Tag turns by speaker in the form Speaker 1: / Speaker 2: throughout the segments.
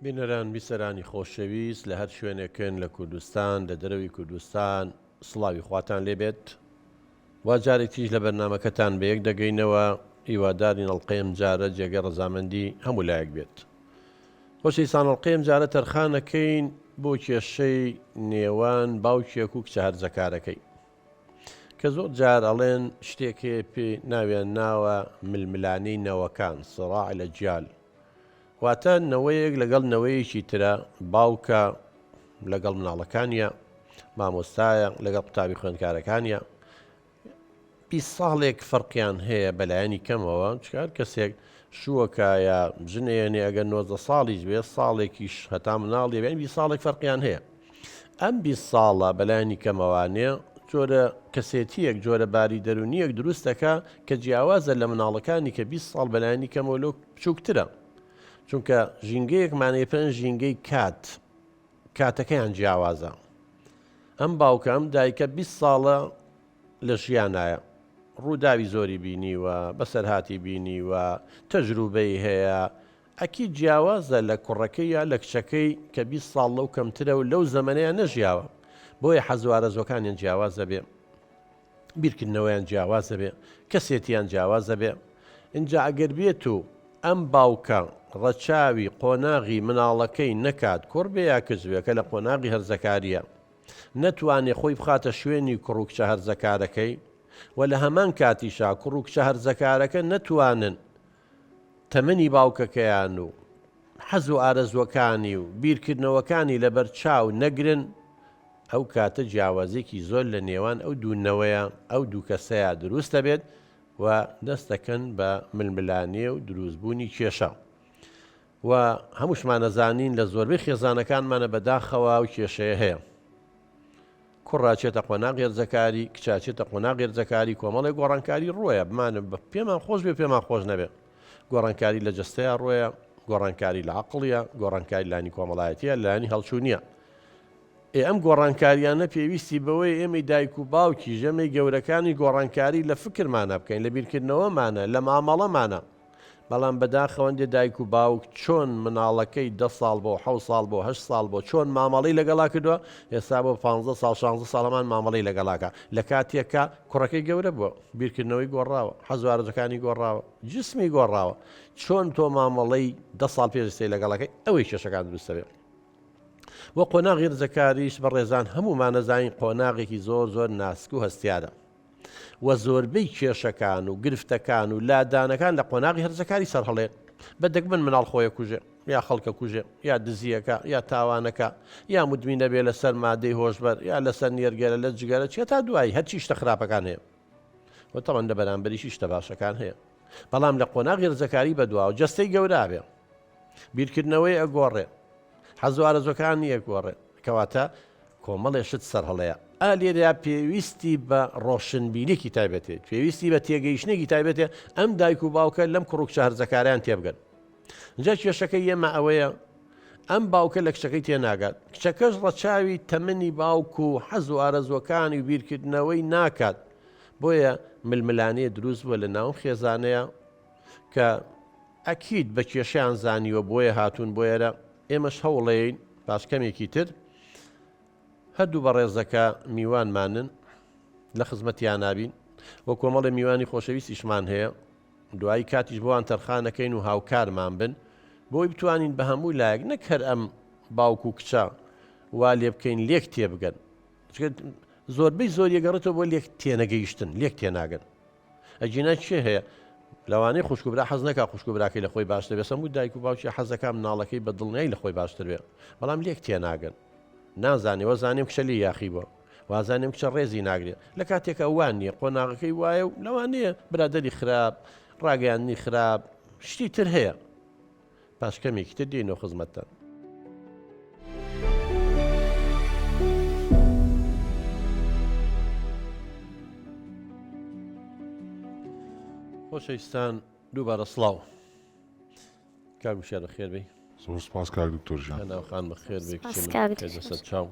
Speaker 1: بینەران بیسەرانی خۆشەویست لە هەر شوێنێکن لە کوردستان لە دەرەوی کوردستان سڵاوی خواتان لێبێت وا جارێکیش لە بەرنامەکەتان بە یەک دەگەینەوە هیوادارین ئەڵقەیەم جارە جێگە ڕەزامەندی هەموو لایەک بێت. خۆشەویستان ئەڵقەیەم جارە تەرخانەکەین بۆ کێشەی نێوان باوکێک و کچە هەرزەکارەکەی کە زۆر جار ئەڵێن شتێکێ پێ ناویان ناوە ململانەی نەوەکان سڕاع لە جیال، واتە نەوەیەک لەگەڵ نەوەیەکی ترە، باوکە لەگەڵ مناڵەکانیە، مامۆستایە لەگەڵ قوتابی خوێندکارەکانیە، 20 ساڵێک فەرقیان هەیە بەلایەنی کەمەوە، چکە هەر کەسێک شووەکە یا ژنێنێ ئەگەر 90 ساڵیش بێ ساڵێکیش هەتا مناڵی بێن 20 ساڵێک فەرقیان هەیە. ئەم 20 ساڵە بەلایەنی کەمەوانێ جۆرە کەسێتیەک جۆرە باری دەرونیەک دروست دەکا کە جیاوازە لە مناڵەکانی کە 20 ساڵ بەلایەنی کەمەوە لەو بچووکترە، چونکە ژینگەیەکمانەیە پێن ژینگەی کاتەکەیان جیاوازە. ئەم باوکە ئەم دایکە 20 ساڵە لە ژیانایە، ڕووداوی زۆری بینیوە، بەسەرهاتی بینیوە، تەجروبەی هەیە، ئەکی جیاوازە لە کوڕەکەی یا لە کچەکەی کە 20 ساڵ لەو کەمترە و لەو زەمانەیە نەژیاوە، بۆیە حەزوارە زۆکانیان جیاوازە بێ، بیرکردنەوەیان جیاوازە بێ، کەسێتیان جیاوازە بێ. اینجا ئەگەر بێت و ئەم باوکە ڕەچاوی قۆناغی مناڵەکەی نەکات، کوڕ بێ یا کچ بێ کە لە قۆناغی هەرزەکاریە، نەتوانێ خۆی بخاتە شوێنی کوڕ و کچە هەرزەکارەکەی، و لە هەمان کاتیشا کوڕ و کچە هەرزەکارەکە نەتوانن تەمەنی باوکەکەیان و حەز و ئارەزوەکانی و بیرکردنەوەکانی لەبەر چاو نەگرن، ئەو کاتە جیاوازێکی زۆر لە نێوان ئەو دوونەوەیە ئەو دوو کەسەیە دروست دەبێت و دەست دەکەن بە ململانێ و دروستبوونی کێشە. و هەمووشمان نەزانین لە زۆربەی خێزانەکانمانە بەداخەوە و کێشەیە هەیە. کوڕاچێتە قۆناغی هەرزەکاری، کچاچێتە قۆناغی هەرزەکاری، کۆمەڵی گۆڕانکاری ڕۆیە، بمانە پێمان خۆش بێ پێمان خۆش نەبێ. گۆڕانکاری لە جەستەیە ڕۆیە، گۆڕانکاری لە عەقڵیە، گۆڕانکاری لانی کۆمەڵایەتیە، لانی هەڵچوونیە. ئەم گۆڕانکاریانە پێویستی بەوەی ئێمەی دایک و باوکی ژەمەی گەورەکانی گۆڕانکاری لە فکرمانە بکەین، لە بیرکردنەوەمانە، لە مامەڵەمانە. بەڵام بەداخەوەندێ دایک و باوک چۆن مناڵەکەی 10 ساڵ بۆ 7 ساڵ بۆ 8 ساڵ بۆ چۆن مامەڵەی لەگەڵا کردووە، ئێستا بۆ 15 ساڵ 16 ساڵەمان مامەڵەی لەگەڵاکە، لە کاتێکە کوڕەکەی گەورە بووە، بیرکردنەوەی گۆڕاوە، حەزوارەکانی گۆڕاوە، جسمی گۆڕاوە، چۆن تۆ مامەڵەی 10 ساڵ پێشستی لەگەڵاکەی ئەوەی کێشەکان دروستە بێت. وە قۆناغی هەرزەکاریش بەڕێزان هەموومان نەزانین قۆناغێکی زۆر زۆر ناسک و هەستیارە، و زۆربەی کێشەکان و گرفتەکان و لادانەکان لە قۆناغی هەرزەکاری سەرهەڵێ، بەدەگمن مناڵ خۆیە کوژێ یا خەڵکە کوژێ یا دزیەکە یا تاوانەکە یا مدمینە بێ لەسەر مادەی هۆشبەر یا لەسەر نێرگەرە لە جگەرە چێت تا دوایی هەرچی شتە خراپەکان هەیە، وتەوەن لە بەرامبەریشی شتە باشەکان هەیە. بەڵام لە قۆناغی هەرزەکاری بەدواوە جەستەی گەورە بێ، بیرکردنەوەی ئەگۆڕێ، حەز و ئارەزوەکانی ئەگۆڕێ، کەواتە کۆمەڵێ شت سەرهەڵەیە. لێرەیە پێویستی بە ڕۆشنبیرێکی تایبەتێ، پێویستی بە تێگەیشتێکی تایبەتێ ئەم دایک و باوکە لەم کوڕ و کچە هەرزەکاریان تێبگەن. اینجا کێشەکەی ئێمە ئەوەیە ئەم باوکە لە کچەکەی تێناگات، کچەکەش ڕەچاوی تەمەنی باوک و حەز و ئارەزوەکانی و بیرکردنەوەی ناکات، بۆیە ململانەیە دروست بووە لە ناوم خێزانەیە کە ئەکید بە کێشیان زانیوە بۆیە هاتوون بۆیەرە ئێمەش هەوڵەیەین پاشکەمێکی تر هەردوو بە ڕێزەکە میوانمانن لە خزمەتیان نابین، وە کۆمەڵی میوانی خۆشەویستیشمان هەیە، دوایی کاتیش بۆوان تەرخانەکەین و هاوکارمان بن بۆی بتوانین بە هەموو لایەک نەک هەر ئەم باوک و کچە وا لێ بکەین لێک تێبگەن، زۆربەی زۆر یەگەڕێتەوە بۆ لێک تێنەگەیشتن، لێک تێناگەن. ئەجینا چێ هەیە لەوانەیە خوشکوبرا حەز نەکا خوشکوبراکەی لە خۆی باشتر بێ، هەموو دایک و باوکی حەزەکە مناڵەکەی بە دڵنیایی لە خۆی باشتر بێ، بەڵام لێک تێناگەن. نازانێ وەزانیم کچە لی یاخی بووە، وازانیم کچە ڕێزی ناگرێت، لە کاتێکە وان نییە قۆناغەکەی وایە و لەوانەیە برادەری خراپ، ڕاگەیاننی خراپ، شتی تر هەیە. پاشکەمێکی تر دێنەوە خزمەتتان. خۆشەویستان دووبارە سڵاو، کاگوشیارە خێر بێ.
Speaker 2: زۆر سپاس کاک دکتۆر ژیان.
Speaker 1: ناوخان بەخێر بێ کچی سەر چاو.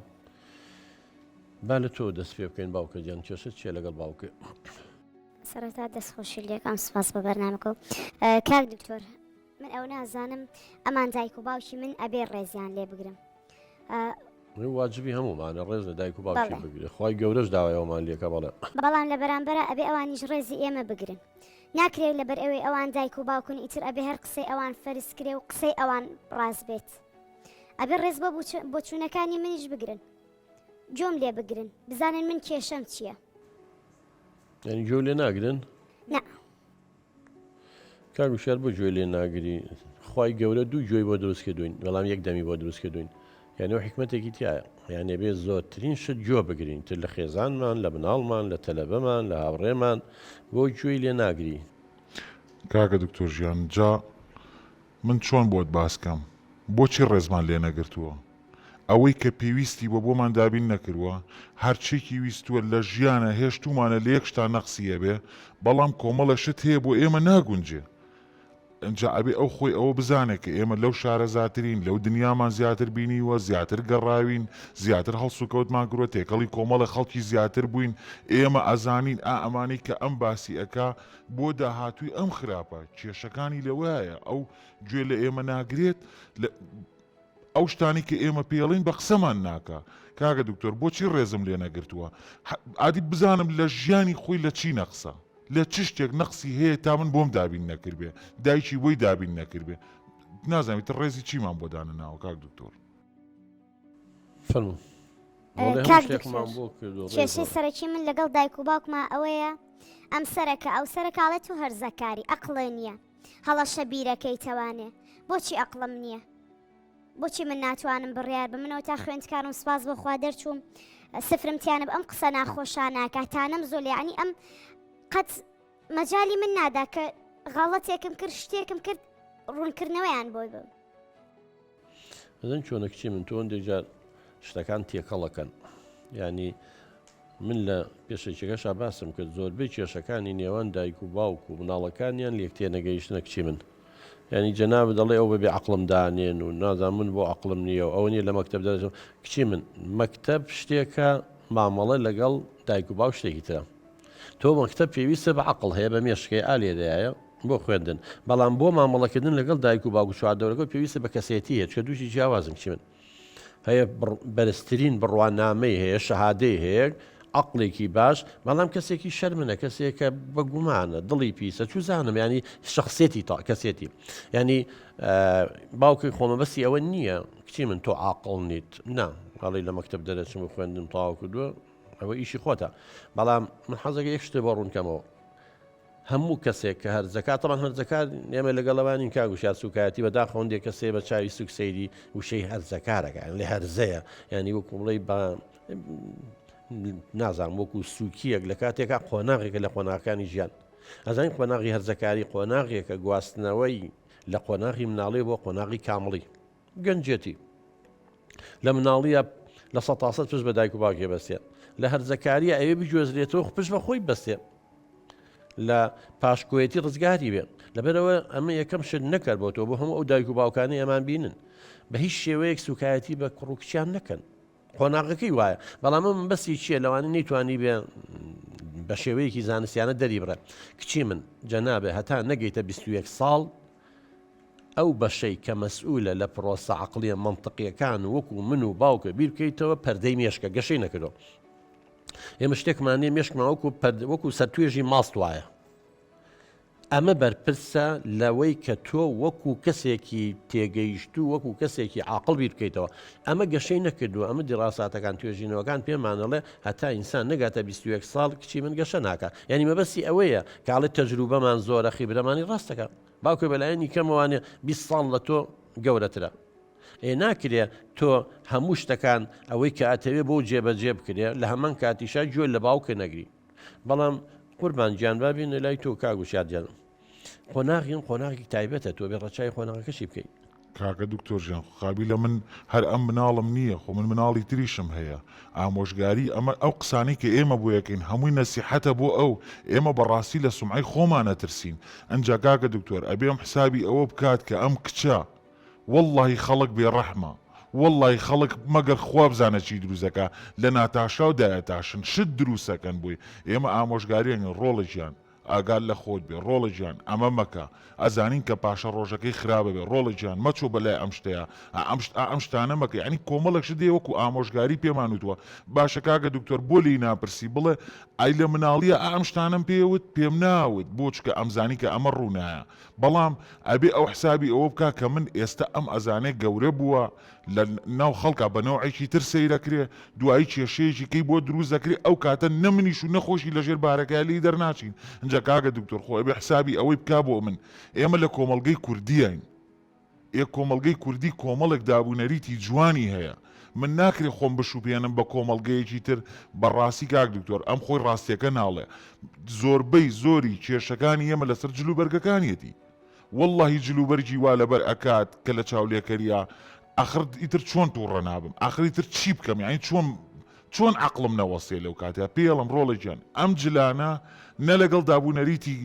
Speaker 1: با لە تۆ دەست پێ بکەین باوکە گیان کێشت چیە لەگەڵ باوکە؟
Speaker 3: سەرەتا دەستخۆشی لێکم سپاس بە بەرنامەکە و کاک دکتۆر
Speaker 2: من ئەو نازانم ئەمان دایک و باوکی من ئەبێ ڕێزیان لێ بگرم.
Speaker 1: واجبی هەمومانە ڕێز لە دایک و باوکی
Speaker 2: بەڵێ.
Speaker 1: بگرێت خی گەورەش داوایەوەمان لێکە بەڵێ
Speaker 2: بەڵام لە بەرامبەرە ئەبێ ئەوانیش ڕێزی ئێمە بگرن. ناکرێت لەبەر ئەوەی ئەوان دایک و باوکن ئیتر ئەبێ هەر قسەی ئەوان فەرزکرێ و قسەی ئەوان ڕاست بێت. ئەبێ ڕێز بۆ چوونەکانی منیش بگرن، جۆم لێ بگرن، بزانن من کێشەم چییە.
Speaker 1: ینی گوێ لێ ناگرن؟
Speaker 2: نا
Speaker 1: کاک وشار بۆ گوێ لێ ناگری خی گەورە دوو گوێی بۆ دروست کردوین بەڵام یەک دەمی بۆ دروست کردوین یعنی ئەو حکمەتێکی تایە یانێ بێ زۆرترین شت گوێ بگرین تر لە خێزانمان لە بناڵمان لە تەلەبەمان لە هاوڕێمان بۆ گوێی لێ ناگری.
Speaker 3: کاکە دکتۆر ژیان جا من چۆن بۆت باسکەم بۆچی ڕێزمان لێ نەگرتووە؟ ئەوەی کە پێویستی بە بۆمان دابین نەکردووە هەرچێکی ویستووە لە ژیانە هێشتومانە لە یەکشتا نەقسیە بێ بەڵام کۆمەڵە شت هەیە بۆ ئێمە ناگونجێ. ئەجا ئەبێ ئەو خۆی ئەوە بزانێت کە ئێمە لەو شارە زیاترین لەو دنیامان زیاتر بینیوە زیاتر گەڕاوین زیاتر هەڵسو کەوتمان کردوە تێکەڵی کۆمەڵە خەڵکی زیاتر بووین ئێمە ئەزانین ئەمانی کە ئەم باسی ئەکا بۆ داهاتووی ئەم خراپە کێشەکانی لەوەیە ئەو گوێ لە ئێمە ناگرێت ئەو شتانی کە ئێمە پێڵین بە قسەمان ناکە. کاکە دکتۆر بۆچی ڕێزم لێ نەگرتووە؟ عادی بزانم لە ژیانی خۆی لە چی نەقسە لە چ شتێک نەقسی هەیە تا من بۆم دابین نەکرد بێ دایکی بۆی دابین نەکرد بێ نازانیت ڕێزی چیمان بۆ دانە ناوە کاک دکتۆر.
Speaker 1: فەرموو
Speaker 2: کێشەی سەرەکی من لەگەڵ دایک و باوکما ئەوەیە ئەم سەرەکە ئەو سەرکاڵێت و هەرزەکاری ئەقڵێ نییە هەڵەشە بیرەکەی تەوانێ بۆچی ئەقڵم نییە بۆچی من ناتوانم بڕیار بمنەوە تا خوێندکارم سپاس بۆ خوا دەرچووم سفرمتیانە بە ئەم قسە ناخۆشان ناکاتانم زۆر ینی ئەم قەت مەجای من نادا کە غەڵەتێکم کرد شتێکم کرد ڕوونکردنەوەیان بۆی بم.
Speaker 1: ئەزن چۆنە کچی من تۆ هەندێک شتەکان تێکەڵەکەن ینی من لە پێشێکەکەشا باسم کرد زۆربەی کێشەکانی نێوان دایک و باوک و مناڵەکانیان لێک تێنەگەیشتنە کچی من ینی جەناب دەڵێ ئەو بەبێ عەقڵم دانێن و نازان من بۆ عەقڵم نییە و ئەوە نیە لە مەکتەب دەرەچم کچی من مەکتەب شتێکە مامەڵە لەگەڵ دایک و باو شتێکی ترە تۆ مەکتەب پێویستە بە عەقڵ هەیە بە مێشکەی ئالێدایە بۆ خوێندن بەڵام بۆ مامەڵەکردن لەگەڵ دایک و باوک و چواردەوەرەکە پێویستە بە کەسێتی هەیە چکە دووشی جیاوازم کچی من هەیە بەرزترین بڕوانامەی هەیە شەهادەی هەیە عەقڵێکی باش بەڵام کەسێکی شەرمنە کەسێکە بە گومانە دڵی پیسە چوزانم ینی شخصێتی تا کەسێتی ینی باوکی خۆمەبەستی ئەوە نییە کچی من تۆ عاقڵ نیت نا هەڵی لە مەکتەب دەرەچم و خوێندم تاوا کردووە ئەوە ئیشی خۆتە بەڵام من حەزەکە یەک شتێ بۆ ڕوونکەمەوە هەموو کەسێک کە هەرزەکات تەمان هەرزەکات ئێمە لەگەڵەوانی کاگوشات سوکایەتی بەداخە هەندێک کەسێ بە چاوی سوکسەیری وشەی هەرزەکارەکە لێ هەرزەیە ینی وەکو بڵێ بە نازانم وەکو سوکیەک لە کاتێکا قۆناغێکە لە قۆناغەکانی ژیان ئەزانین قۆناغی هەرزەکاری قۆناغێکە گواستنەوەی لە قۆناغی مناڵی بۆ قۆناغی کامڵی گەنجێتی لە مناڵیە لە ١٠٠ پشت بە دایک و باوکێ بەستێت لە هەرزەکاریە ئەوێ بگوێزرێتەوە پشت بە خۆی بەستێت لە پاشکۆیەتی ڕزگاری بێت لەبەرەوە ئەمە یەکەم شت نەکرد بۆ تۆ بۆ هەموو ئەو دایک و باوکانی ئەمان بینن بە هیچ شێوەیەک سوکایەتی بە کوڕکچیان نەکەن قۆناغەکەی وایە بەڵام من بەسی چییە لەوانی نەیتوانی بێ بە شێوەیەکی زانستیانە دەری بڕێ کچی من جەنابێ هەتا نەگەیتە 21 ساڵ ئەو بەشەی کە مەسئولە لە پرۆسە عەقڵیە مەنتقیەکان وەکو من و باوکە بیر بکەیتەوە پەردەی مێشکە گەشەی نەکردەوە ئێمە شتێکمان نیە مێشکمان وەکو سەرتوێژی ماست وایە ئەمە بەرپرسە لەوەی کە تۆ وەکو کەسێکی تێگەیشتو وەکو کەسێکی عاقڵ بیر بکەیتەوە ئەمە گەشەی نەکردووە ئەمە دیڕاساتەکان توێژینەوەکان پێمانەڵێ هەتا ئینسان نەگاتە 21 ساڵ کچی من گەشە ناکە یعنی مەبەستی ئەوەیە کاڵێت تەجروبەمان زۆرە خیبرەمانی ڕاستەکە باوکە بەلایەنی کەمەوانێ 20 ساڵ لە تۆ گەورەترە ناکرێ تۆ هەموو شتەکان ئەوەی کە ئەتەوێ بۆ جێبەجێ بکرێ لە هەمان کاتیشا گوێ لە باوکە نەگری بەڵام قوربان گیان بابین لای تۆ کاگوشادیانم قۆناغین قۆناغی تایبەتە تۆ بێ ڕەچای قۆناغەکەشی بکەیت
Speaker 3: کاکە دکتۆر ژیان خابی لە من هەر ئەم مناڵم نییە خۆ من مناڵی تریشم هەیە ئامۆژگاری ئەمە ئەو قسانی کە ئێمە بۆ یەکەین هەمووی نەسیحەتە بۆ ئەو ئێمە بەڕاستی لە سومعی خۆمانە ترسین ئەنجا کاکە دکتۆر ئەبێم حسابی ئەوە بکات کە ئەم کچە واللهی خەڵک بێڕەحمە واللهی خەڵک مەگەر خوا بزانە چی دروستەکە لە ناتاشا و دایەتاشن شت دروستەکەن بووی ئێمە ئامۆژگاریان ڕۆڵێکیان ئاگال لە خۆت بێ ڕۆڵە گیان ئەمە مەکە ئەزانین کە پاشە ڕۆژەکەی خراپە بێ ڕۆڵە گیان مەچۆ بەلای ئەم شتەیە ئەم شتانە مەکە ینی کۆمەڵێکش دێ وەکو ئامۆژگاری پێمان وتووە باشە کاکە دکتۆر بۆ لی ناپرسی بڵێ ئای لە مناڵیە ئەم شتانم پێوت پێم ناوت بۆچکە ئەمزانی کە ئەمە ڕوونایە بەڵام ئەبێ ئەو حسابی ئەوە بکە کە من ئێستا ئەم ئەزانێ گەورە بووە لە ناو خەڵکە بەنەوەیکی تر سەیرەکرێ دوایی کێشەیەکی کەی بۆ دروست دەکرێ ئەو کاتە نەمنیش و نەخۆشی لەژێر بارەکە لی دەرناچین اینجا کاکە دکتۆر خۆ ئەبێ حسابی ئەوەی بکا بۆ من ئێمە لە کۆمەڵگەی کوردیین کۆمەڵگەی کوردی کۆمەڵێک دابوونەریتی جوانی هەیە من ناکرێ خۆم بشوپێنم بە کۆمەڵگەیەکی تر بەڕاستی کاک دکتۆر ئەم خۆی ڕاستیەکە ناڵێ زۆربەی زۆری کێشەکانی ئێمە لەسەر جلوبەرگەکانیەتی واللهی جلوبەرگی وا لەبەر ئەکات کە لە چاولێکەریە ئاخر ئیتر چۆن تووڕە نابم ئاخریتر چی بکەم یعنی چۆن عقلم نەوەسێ لەو کاتە پێڵم ڕۆڵە گیان ئەم جلانە نە لەگەڵ دابوونەریتی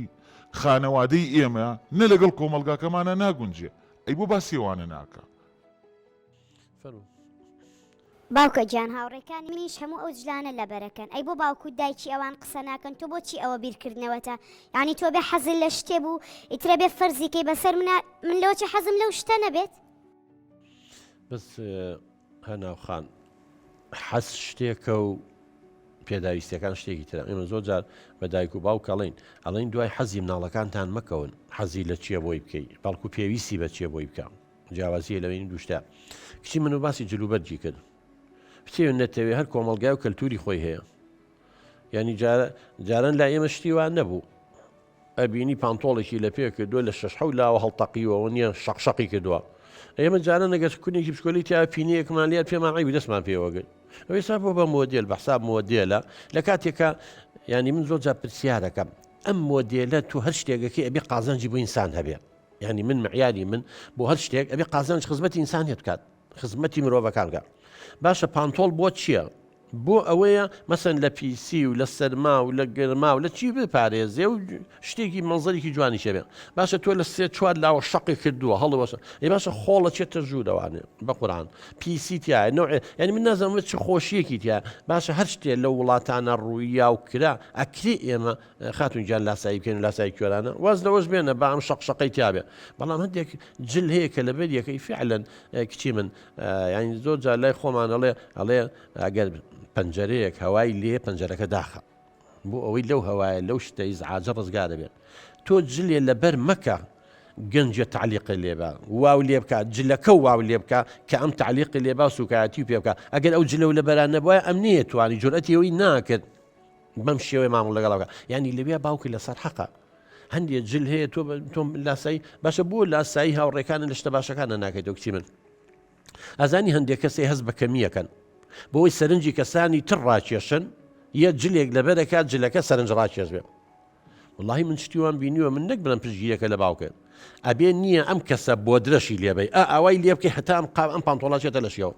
Speaker 3: خانەوادەی ئێمە نە لەگەڵ کۆمەلگاکەمانە ناگونجێ ئەی بۆ باسیێوانە ناکە
Speaker 2: باوکە گیان هاوڕێکان منیش هەموو ئەو جلانە لەبەرەکەن ئەی بۆ باوکو دایکی ئەوان قسە ناکەن تۆ بۆچی ئەوە بیرکردنەوەتە یعنی تۆ بێ حەزل لە شتێ بوو ئیترە بێ فەرزیکەی بەسەر من لەوەچە حەزم لەو شتە نەبێت
Speaker 1: بەس هەناوخان حەز شتێکە و پێداویستەکان شتێکی ترە ئێمە زۆر جار بە دایک و باوک ئەڵێن دوای حەزی مناڵەکانتان مەکەون حەزی لە چیە بۆی بکەیت بەڵکو پێویستی بە چیە بۆی بکەم جیاوازیە لەوێنی دووشتا کچی من و باسی جلوبەرجی کرد بچێن نەتەوێ هەر کۆمەلگای و کەلتوری خۆی هەیە ینی جاران لا ئێمە شتیوان نەبوو ئەبینی پانتۆڵێکی لە پێ کردووە لە شەش حەو لاوە هەڵتەقیوەوە نییە شەقشەقی کردووە ئێمە جاران نەگەشت کونێکی بشکۆلی تا پینەیەکمانلیات پێمان عیبی دەستمان پێوەگرت ئەوەی سا بۆ بە مۆدێل بە حساب مۆدێلە لە کاتێکە ینی من زۆر جار پرسیارەکەم ئەم مۆدێلە تو هەر شتێکەکەی ئەبێ قازانجی بۆ ئینسان هەبێ ینی من معیاری من بۆ هەر شتێک ئەبێ قازانج خزمەتی ئینسانیت بکات خزمەتی مرۆڤەکان بکات باشە پانتۆڵ بۆ چییە؟ بۆ ئەوەیە مەسەن لە پیسی و لە سەرما و لە گەرما و لە چی بپارێزێ و شتێکی مەنزەرێکی جوانی شەبێ باشە تۆ لە سێ چوار لاوە شەقی کردووە هەڵەوەشە ێ باشە خۆڵە چێتە ژوورەوانێ بە قورآن پیسی تایە نوع ینی من نازانم چ خۆشیەکی تایە باشە هەر شتێ لە وڵاتانە ڕوویا و کرا ئەکری ئێمە خاتون گیان لاسایی بکەین و لاسایی کوێرانە واز لەوەش بێنە بە ئەم شەقشەقەی تیاابێ بەڵام هەندێک جل هەیە کە لەبەر یەکەی فعلەن کچی من ینی زۆر جار لای خۆمان ئەڵێ ئەگەر پەنجەرەیەک هەوای لێ پەنجەرەکە داخە بۆ ئەوەی لەو هەوایە لەو شتەی زعاجە ڕزگار دەبێت تۆ جلێ لەبەر مەکە گەنجە تعلیقی لێبا واو لێ بکە جلەکە واو لێ بکە کە ئەم تعلیقی لێبا سوکایەتی و پێ بکە ئەگەر ئەو جلە و لەبەران نەبووە ئەم نییە توانی جورئەتی ئەوەی ناکرد بەم شێوەی مامەڵ لەگەڵاوکە ینی لەوێ باوکی لەسەر حەقە هەندێک جل هەیە تۆ لاسایی باشە بۆ لاسایی هاوڕێکانە لە شتە باشەکانە ناکەیت کچی من ئەزانی هەندێک کەسێ هەست بە کەمیەکەن بۆی سەرنجی کەسانی تر ڕاکێشن یە جلێک لەبەرەکات جلەکە سەرنج ڕاکێش بێ واللهی من شتیوان بینیوە من نەک بڵم پشگیرەکە لە باوکە ئەبێ نییە ئەم کەسە بۆ درەشی لێبەی ئەوای لێ بکەی هەتا ئەم پانتۆڵاچێتە لە شێەوە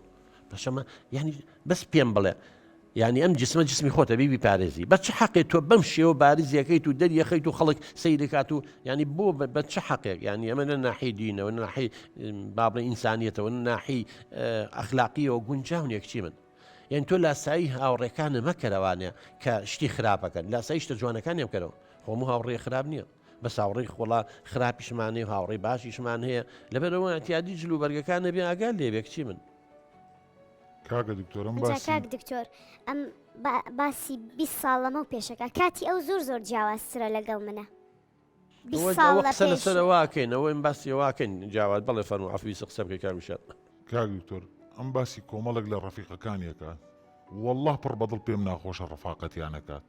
Speaker 1: بەشەمە ینی بەس پێم بڵێ ینی ئەم جسمە جسمی خۆتە بیبی پارێزی بە چه حەقێت تۆ بەم شێوە بارزیەکەیت و دەریەخەیت و خەڵک سەیرکات و ینی بۆ بە چه حەقێک ینی ئەمە لە ناحی دینەوە ناحی بابڵێ ئینسانیەتەوە ناحی ئەخلاقیەوە گونجاونێکچی من یعنی تۆ لاسایی هاوڕێکانە مەکەرەوانێ کە شتی خراپەکەن لاسایی شتە جوانەکانی بکەرەوە هەموو هاوڕێ خراپ نییە بەس هاوڕێی خۆڵا خراپیشمانێ و هاوڕێی باشیشمان هەیە لەبەرەوە ئەتیادی جلوبەرگەکانە بێ ئاگال لێبێ کچی من
Speaker 3: کاکە دکتۆرم
Speaker 2: کاک دکتۆر ئەم باسی 20 ساڵ لەمە و پێشەکە کاتی ئەو زۆر جیاوازترە لەگەڵ منە
Speaker 1: قسە لەسەر واکەین ئەوە باسی واکەین جیاواز بەڵێ فەرموو عەفوی قسە بکەی کامیشات
Speaker 3: کاک دکتۆر ئەم باسی کۆمەڵێک لە ڕەفیقەکانیەکات والله پڕ بەدڵ پێم ناخۆشە ڕەفاقەتیانەکات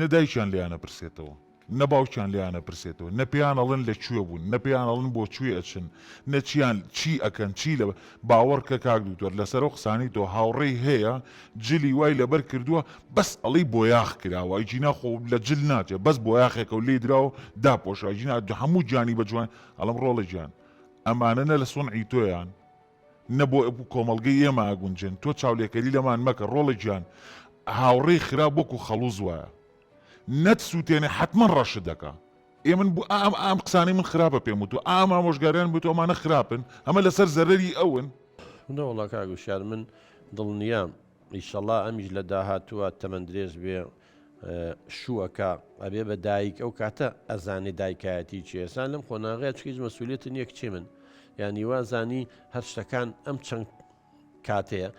Speaker 3: نەدایکیان لیانە پرسێتەوە نەباوکیان لیانە پرسێتەوە نەپیانەڵن لەکوێ بوون نەپیانەڵن بۆ کوێ ئەچن نەچیان چی ئەکەن چی لە باوەڕکە کاک دکتۆر لەسەر ئەو قسانی تۆ هاوڕێی هەیە جلی وای لەبەر کردووە بەس ئەڵی بۆ یاخ کراوە ئەیجینا خۆ لە جل ناچێت بەس بۆ یاخێکە و لێ دراوە داپۆشە ئەیجینا هەموو جانی بە جوان ئەڵم ڕۆڵە گیان ئەمانە نە لە سۆنعی تۆیان نەبۆ کۆمەڵگەی ئێمە ئاگونجێن تۆ چاولێکەری لەمان مەکە ڕۆڵە گیان هاوڕێی خراپ وەکو خەڵوز وایە نەت سووتێنێ حتمما ڕەشت دەکا ئێمن بوو ئام قسانی من خراپە پێم وتو ئام ئامۆژگاریان بێت ئەمانە خراپن ئەمە لەسەر زەرەری ئەون
Speaker 1: نەوەڵا کاگوشار من دڵنیام ئیشەڵا ئەمیش لە داهاتووە تەمەند درێژ بێ شووەکە ئەبێ بە دایک ئەو کاتە ئەزانێ دایکایەتی چێسان لەم خۆناغەیە چکیش مەسئولیەت نییە کچی من یعنی وازانی هەر شتەکان ئەم چەند کاتەیە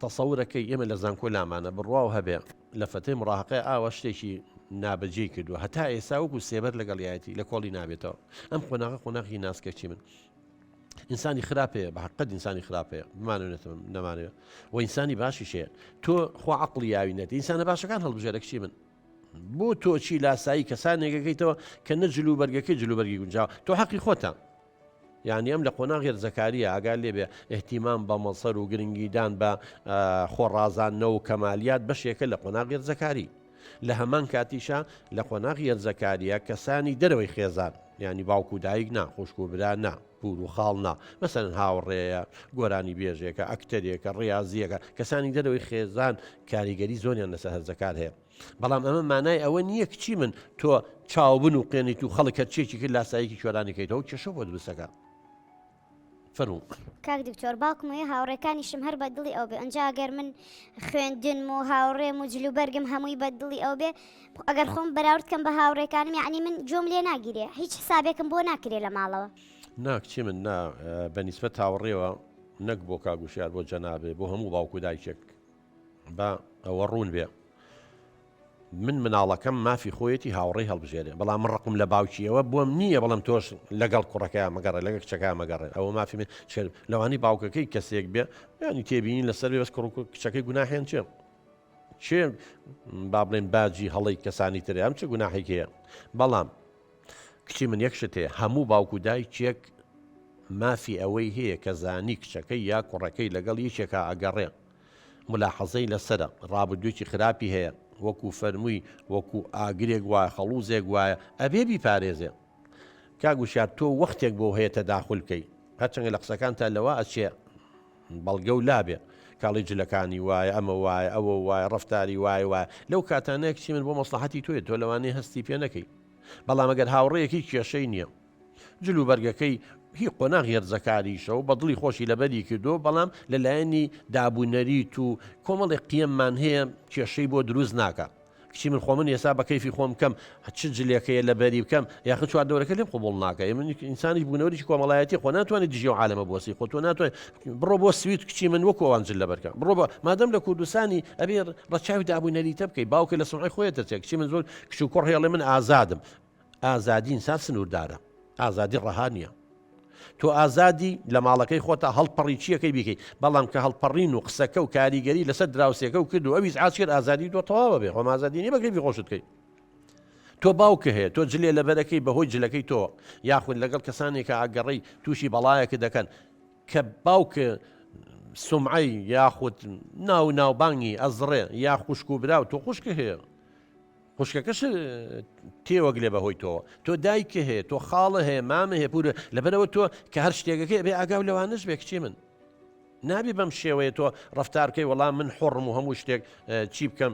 Speaker 1: تەسەورەکەی ئێمە لە زانکۆ لامانە بڕواو هەبێ لە فەتەی مڕاهقەی ئاوە شتێکی نابەجێ کردووە هەتا ئێستا وەکو سێبەر لەگەڵیایەتی لە کۆڵی نابێتەوە ئەم خۆناغی ناسکەچی من ئینسانی خراپەیە بە حقت ئینسانی خراپەیە بمانوێتەوە نەمانەوە و ئینسانی باشیشەیە تۆ خوا عەقڵی یاوینەت ئینسانە باشەکان هەڵبژێرە کچی من بۆ تۆچی لاسایی کەسانێکەکەیتەوە کە نە جلوبەرگەکەی جلوبەرگی گونجاوە تۆ حەقی خۆتە یعنی ئەم لە قۆناغی ڕزەکاریە ئاگال لێبێ احتیمام بە مەڵسەر و گرنگیدان بە خۆڕازانەوە و کەمالیات بەشێکە لە قۆناغی ڕزەکاری لە هەمان کاتیشە لە قۆناغی ڕزەکاریە کەسانی دەرەوەی خێزان ینی باوکو و دایک نا خوشک و برا نا پور و خاڵ نا مەسەرەن هاوڕێیە گۆرانی بێژێکە ئەکتەرێکە ڕاضیەکە کەسانی دەرەوەی خێزان کاریگەری زۆریان لەسەر هەرزەکار هەیە بەڵام ئەمە مانای ئەوە نییە کچی من تۆ چاوبن و قێنیت و خەڵکە چێکی کرد لاساییکی کوێرانەکەیتەوە کێشە بۆ دروستەکە فەرموو
Speaker 2: کاک دکتۆر باوکم وێ هاوڕێکانیشم هەر بە دڵی ئەو بێ ئەنجا ئەگەر من خوێندن و هاوڕێم و جلوبەرگم هەمووی بە دڵی ئەو بێ ئەگەر خۆم بەراوردکەم بە هاوڕێکانم یعنی من جۆم لێ ناگیرێ هیچ حسابێکم بۆ ناکرێ لە ماڵەوە
Speaker 1: ناکچی من نا بەنیسبەت هاوڕێوە نەک بۆ کاگوشیار بۆ جەنابێ بۆ هەموو باوکو دایکێک بە ئەوە ڕوون بێ من مناڵەکەم مافی خۆیەتی هاوڕێی هەڵبژێرێ بەڵام من ڕقم لە باوکیەوە بۆم نییە بەڵام تۆش لەگەڵ کوڕەکە مەگەڕێ لەگەڵ کچەکە مەگەڕێ ئەوە مافی من لەوانی باوکەکەی کەسێک بێ ینی تێبینی لەسەر بێ بەس کچەکەی گوناهێن چێ با بڵێن باجی هەڵی کەسانی ترێ ئەم چه گوناحێکەیە بەڵام کچی من یەک شت هەیە هەموو باوکو دایکێک مافی ئەوەی هەیە کە زانی کچەکەی یا کوڕەکەی لەگەڵ یەکێکا ئەگەڕێ ملاحەزەی لەسرە ڕابردووکی خراپی هەیە وەکو فەرمووی وەکو ئاگرێک وایە خەڵوزێک وایە ئەبێ بیپارێزێ کاگوشار تۆ وەختێک بۆ هەیە تەداخل بکەی هەرچەندە لە قسەکانتە لەوە ئەچێ بەڵگە و لابێ کاڵی جلەکانی وایە ئەمە وایە ئەوە وایە ڕەفتاری وایە لەو کاتانەیە کچی من بۆ مەسلحەتی تۆیە تۆ لەوانەیە هەستی پێ نەکەی بەڵام ئەگەر هاوڕێیەکی کێشەی نییە جلوبەرگەکەی هی قۆناغی هەرزەکاریشە و بە دڵی خۆشی لەبەری کردو بەڵام لەلایەنی دابوونەریت و کۆمەڵی قیممان هەیە کێشەی بۆ دروست ناکە کچی من خۆ من ێستا بە کەیفی خۆم بکەم چ جلێکەیە لەبەری بکەم یاخ چوار دەورەکە لێم قبول ناکە من ئینسانی بوونەوەری کۆمەڵایەتی خۆ ناتوانێت دژی و عالەمە بۆسی خۆ تۆ ناتوانێت بڕۆ بۆ سوید کچی من وەکو ئەوان جل لەبەرکە بڕۆ بە مادەم لە کوردستانی ئەبێ ڕەچاوی دابوونەریتە بکەی باوکە لە سمعی خۆیەتە چێک کچی من زۆر کچ و کوڕ هێڵێ من ئازادم ئازادی ئینسان سنووردارە ئازادی ڕەها نییە تۆ ئازادی لە ماڵەکەی خۆتا هەڵپەڕی چیەکەی بیکەی بەڵام کە هەڵپەڕین و قسەکە و کاریگەری لەسەر دراوسێکە و کرد و ئەویش ئاچێت ئازادی تۆ تەواوە بێ خۆم ئازادی نیە بەکەی خۆشت بکەی تۆ باوکە هەیە تۆ جلێ لەبەرەکەی بەهۆی جلەکەی تۆ یاخود لەگەڵ کەسانێکە ئاگەڕی تووشی بەڵایەکە دەکەن کە باوکە سومعی یاخود ناوبانگی ئەزڕێ یا خوشک و براو تۆ خوشکە هەیە خوشکەکەش تێوەک لێ بەهۆی تۆ دایکە هەیە تۆ خاڵە هەیە مامە هەیە پورە لەبەرەوە تۆ کە هەر شتێکەکەی بێ ئاگاو لەوانش بێ کچی من نابێ بەم شێوەیە تۆ ڕەفتارکەی وەڵام من حڕم و هەموو شتێک چی بکەم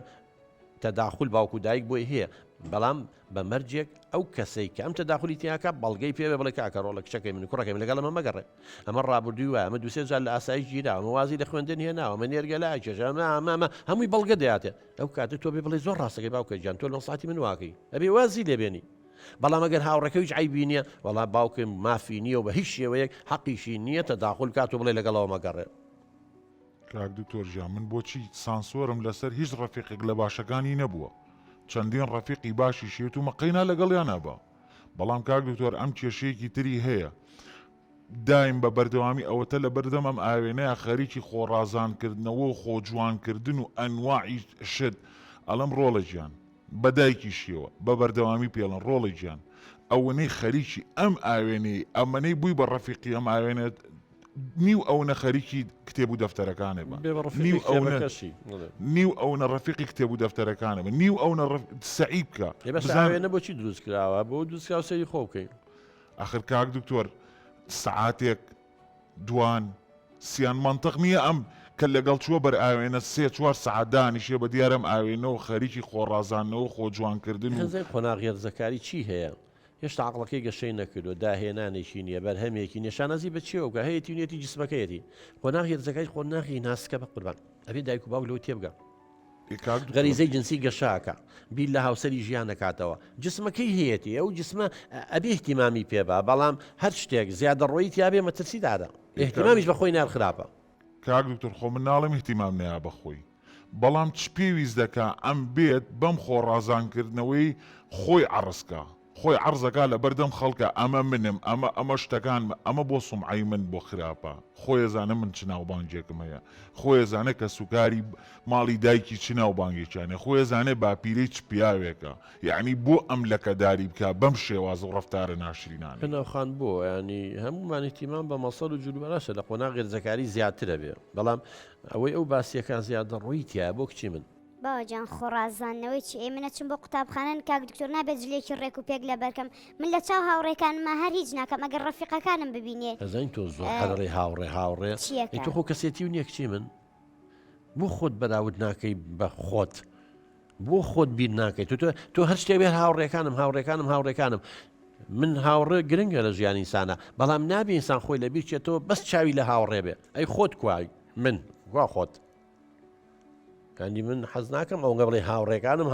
Speaker 1: تەداخل باوکو دایک بۆی هەیە بەڵام بە مەرجێک ئەو کەسەی کە ئەم تەداخلی تیاکە بەڵگەی پێوێ بڵێ کاکە ڕۆڵە کچەکەی من کوڕەکەی من لەگەڵ ئەمە مەگەڕێ ئەمە ڕابردووی وایە ئەمە دووسێ جار لە ئاسایی گیرا ئەمە وازی لە خوێندن هێناوە من نێرگەلای کێژە ئەمە هەمووی بەڵگە دەیاتێ ئەو کاتە تۆ بێ بڵێ زۆر ڕاستەکەی باوکە گیان تۆ لە ساعتی من واکەی ئەبێ وازی لێبێنی بەڵام ئەگەر هاوڕەکەویش عیبی نییە وەڵا باوکم مافی نییە و بە هیچ شێوەیەک حەقیشی نییە تەداخل کات و بڵێ لەگەڵەوە مەگەڕێ
Speaker 3: کاک دکتۆر ژیان من بۆچی سانسۆرم لەسەر هیچ ڕەفیقێک لە باشەکانی نەبووە چەندین ڕەفیقی باشی شێت و مەقینا لەگەڵیان نەبا بەڵام کاک دکتۆر ئەم کێشەیەکی تری هەیە دایم بە بەردەوامی ئەوەتە لە بەردەم ئەم ئاوێنەیە خەریکی خۆڕازانکردنەوە و خۆجوانکردن و ئەنواعی شت ئەڵەم ڕۆڵە گیان بەدایکی شیەوە بە بەردەوامی پێڵن ڕۆڵی گیان ئەوەنەی خەریکی ئەم ئاوێنەی ئەمەنەی بووی بە ڕەفیقی ئەم ئاوێنێت نیو ئەوە خەریکی کتێب و دەفتەرەکانێ بە نیو ئەوە ڕەفیقی کتێب و دەفتەرەکانە بە نیو ئەوە سەعی بکە
Speaker 1: بەساوێنە بۆچی دروست کراوە بۆ دروستکراوە سەری خۆ بکەین
Speaker 3: ئاخر کاک دکتۆر سعاتێک دوان سیان منطق نییە ئەم کە لەگەڵ چووە بەر ئاوێنە 3-4 سعات دانیشێ بە دیارەم ئاوێنەوە خەریکی خۆڕازانەوە خۆجوانکردن و
Speaker 1: قۆناغی هەرزەکاری چی هەیە هێشتا عقڵەکەی گەشەی نەکردو داهێنانێکی نییە بەرهەمێکی نیشانەزی بە چێوەگە هەیەی نیەتی جسمەکەیەتی قۆناغی هەرزەکاری قۆناغی ناسکە بە قوربان ئەبێ دایک و باوک لەوە تێبگە غەریزەی جنسی گەشاکە بیر لە هاوسەری ژیان نەکاتەوە جسمەکەی هەیەتی ئەو جسمە ئەبێ احتیمامی پێبا بەڵام هەر شتێک زیادە ڕۆیی تیابێ مەترسیدارە احتیمامیش بەخۆی نار خراپە
Speaker 3: کاک دکتۆر خۆ من ناڵم احتیمام نیا بەخۆی بەڵام چ پێویست دەکا ئەم بێت بەم خۆڕازانکردنەوەی خۆی عڕسکە خۆی عرضەکە لە بەردەم خەڵکە ئەمە منم ئەمە شتەکان ئەمە بۆ سومعی من بۆ خراپە خۆی زانە من چ ناوبانگێکم هەیە خۆی زانە کە سوکاری ماڵی دایکی چ ناوبانگێکیانێ خۆی زانێ باپیرەی چ پیاوێکە یعنی بۆ ئەم لەکەداری بکە بەم شێواز و ڕەفتارە ناشرینانە
Speaker 1: پناوخان بۆ ینی هەمومان احتیمام بە مەسەڵ و جلوبەراشە لە قۆناغ غێرزەکاری زیاترە بێ بەڵام ئەوەی ئەو باسیەکان زیادە ڕووی تیا بۆ کچی من
Speaker 2: باوەجان خۆڕازانەوەی چی ئێمە چم بۆ قوتابخانەن کاک دکتۆر نابێت جلێکی ڕێک و پێک لە بەرکەم من لە چاو هاوڕێکانمە هەر هیچ ناکەم ئەگەر ڕەفیقەکانم ببینێ
Speaker 1: ئەزین تۆ زۆر حەدەڕێ هاوڕێ تۆ خۆ کەسێتی و نییە کچی من بۆ خۆت بەراورد ناکەی بە خۆت بۆ خۆت بیر ناکەیت تۆ هەر شتێ بێت هاوڕێکانم من هاوڕێ گرنگە لە ژیانی ئینسانە بەڵام نابێ ئینسان خۆی لە بیرچێتەوە بەس چاوی لە هاوڕێ بێ ئەی خۆت کوای من وا خۆت کاندی من حەز ناکەم ئەوگە بڵێ هاوڕێکانم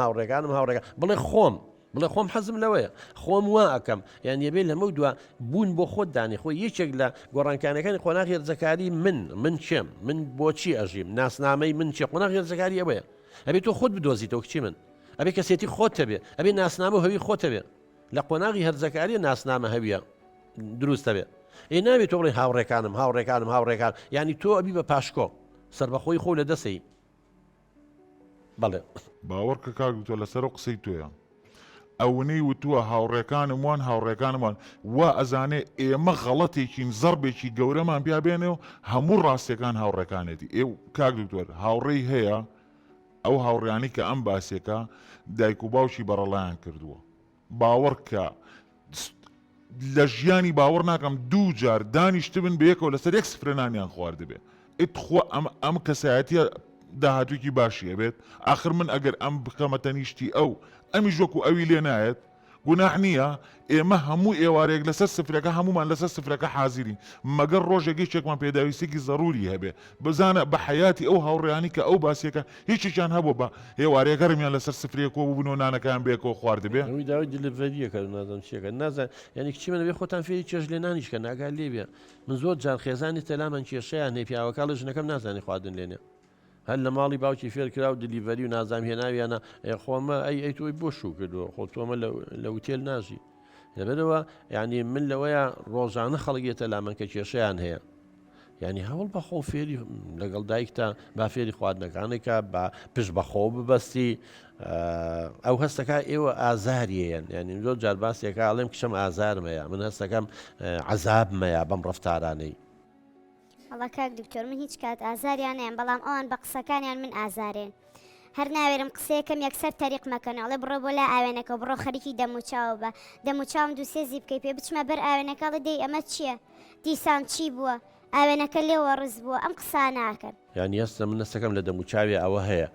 Speaker 1: بڵێ خۆم حەزم لەوەیە خۆم وا ئەەکەم یان یەبێ لەمە دووە بوون بۆ خۆت دانی خۆی یەکێک لە گۆڕانکانەکانی قۆناغ غێرزەکاری من چێم من بۆچی ئەژیم ناسنامەی من چێ قۆناغ غێرزەکاری ئەوەیە ئەبێ تۆ خۆت بدۆزیتەوە کچی من ئەبێ کەسێتی خۆت هەبێ ئەبێ ناسنامە و هەوی خۆت هەبێ لە قۆناغی هەرزەکاری ناسنامە هەویە دروستە بێ ئێ نابێت تۆ بڵێ هاوڕێکان ینی تۆ ئەبی بە پاشکۆ سەربەخۆی خۆ لە دەسەی بەڵێ
Speaker 3: باوەڕکە کاک دکتۆر لەسەر قسەی تۆیە ئەوەی وتووە هاوڕێکانم هاوڕێکانمان وا ئەزانێ ئێمە غەڵەتێکین زەربێکی گەورەمان پیا بێنێ و هەموو ڕاستیەکان هاوڕێکانێتی ئێو کاک دکتۆر هاوڕێی هەیە ئەو هاوڕیانی کە ئەم باسێکە دایک و باوکی بەڕەڵایان کردووە باوەڕکە لە ژیانی باوەڕ ناکەم دوو جار دانیشتبن بەیەکەوە لەسەر یەک سفرەنانیان خواردبێ ئیتخوا ئەم کەسایەتیە داهاتوویکی باشیە بێت آخر من ئەگەر ئەم بکەمە تەنیشتی ئەو ئەمی ژۆک و ئەوی لێ نایەت گوناح نییە ئێمە هەموو ئێوارێک لەسەر سفرەکە هەمومان لەسەر سفرەکە حازیرین مەگەر ڕۆژێکی چێکمان پێداویستێکی زەروری هەبێ بزانە بە حیاتی ئەو هاوڕێیانی کە ئەو باسیەکە هیچیان هەبوو بە هێوارێکەرمیان لەسەر سفرەکۆ بوون و نانەکان بێکەوە خواردبێ
Speaker 1: ئەوی داوای دلیڤەریەکە نازانم چیەکە نازان یعنی کچی منە بێ خۆتان فێری چێژ لێ نانیشکە ناگال لێ بێ من زۆر جار خێزانی تەلامان کێشەیان هەیە پیاوەکە لە ژنەکەم نازانی خواردن لێنێ هەر لە ماڵی باوکی فێر کرا و دلیڤەری و نازام هێناویانە خۆمە ئەی تۆی بۆ شو کردووە خۆ تۆمە لە وتێل ناژی لەبەرەوە یعنی من لەوەیە ڕۆژانە خەڵگێتە لامن کە کێشەیان هەیە یعنی هەوڵ بە خۆ فێری لەگەڵ دایکتا با فێری خواردنەکانێکە بە پشت بەخۆ ببەستی ئەو هەستەکە ئێوە ئازاریەن یعنی زۆر جار باسیەکە ئەڵێم کشم ئازارمەیە من هەستەکەم عەزابمەیە بەم ڕەفتارانەی
Speaker 2: وەڵا کاک دکتۆر من هیچ کات ئازاریانیان بەڵام ئەوان بە قسەکانیان من ئازارێن هەر ناوێرم قسەیەکەم یەکسەر تەریق مەکەنەوە ئەڵێ بڕۆ بۆ لا ئاوێنەکە بڕۆ خەریکی دەموچاو بە دەموچاوم دووسێزی بکەی پێ بچمە بەر ئاوێنەکەڵە دەی ئەمە چییە دیسان چی بووە ئاوێنەکە لێوە ڕز بووە ئەم قسە ناکەن
Speaker 1: یعنی هەستە من هەستەکەم لە دەموچاوی ئەوە هەیە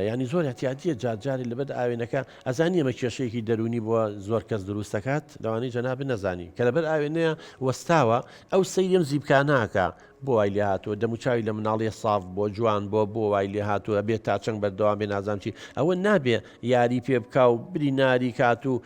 Speaker 1: ینی زۆر احتیاطیە جارجاری لەبەر ئاوێنەکە ئەزانی ئەمە کێشەیەکی دەرونی بووە زۆر کەس دروست دەکات لەوانەی جەناب نەزانی کە لەبەر ئاوێنەیە وەستاوە ئەو سەیرم زیبکە ناکە بۆ وای لێ هاتووە دەموچاوی لە مناڵی ساف بۆ جوان بۆ وای لێ هاتووە بێت تا چەند بەردەوام بێ نازام چی ئەوە نابێ یاری پێ بکە و بریناری کات و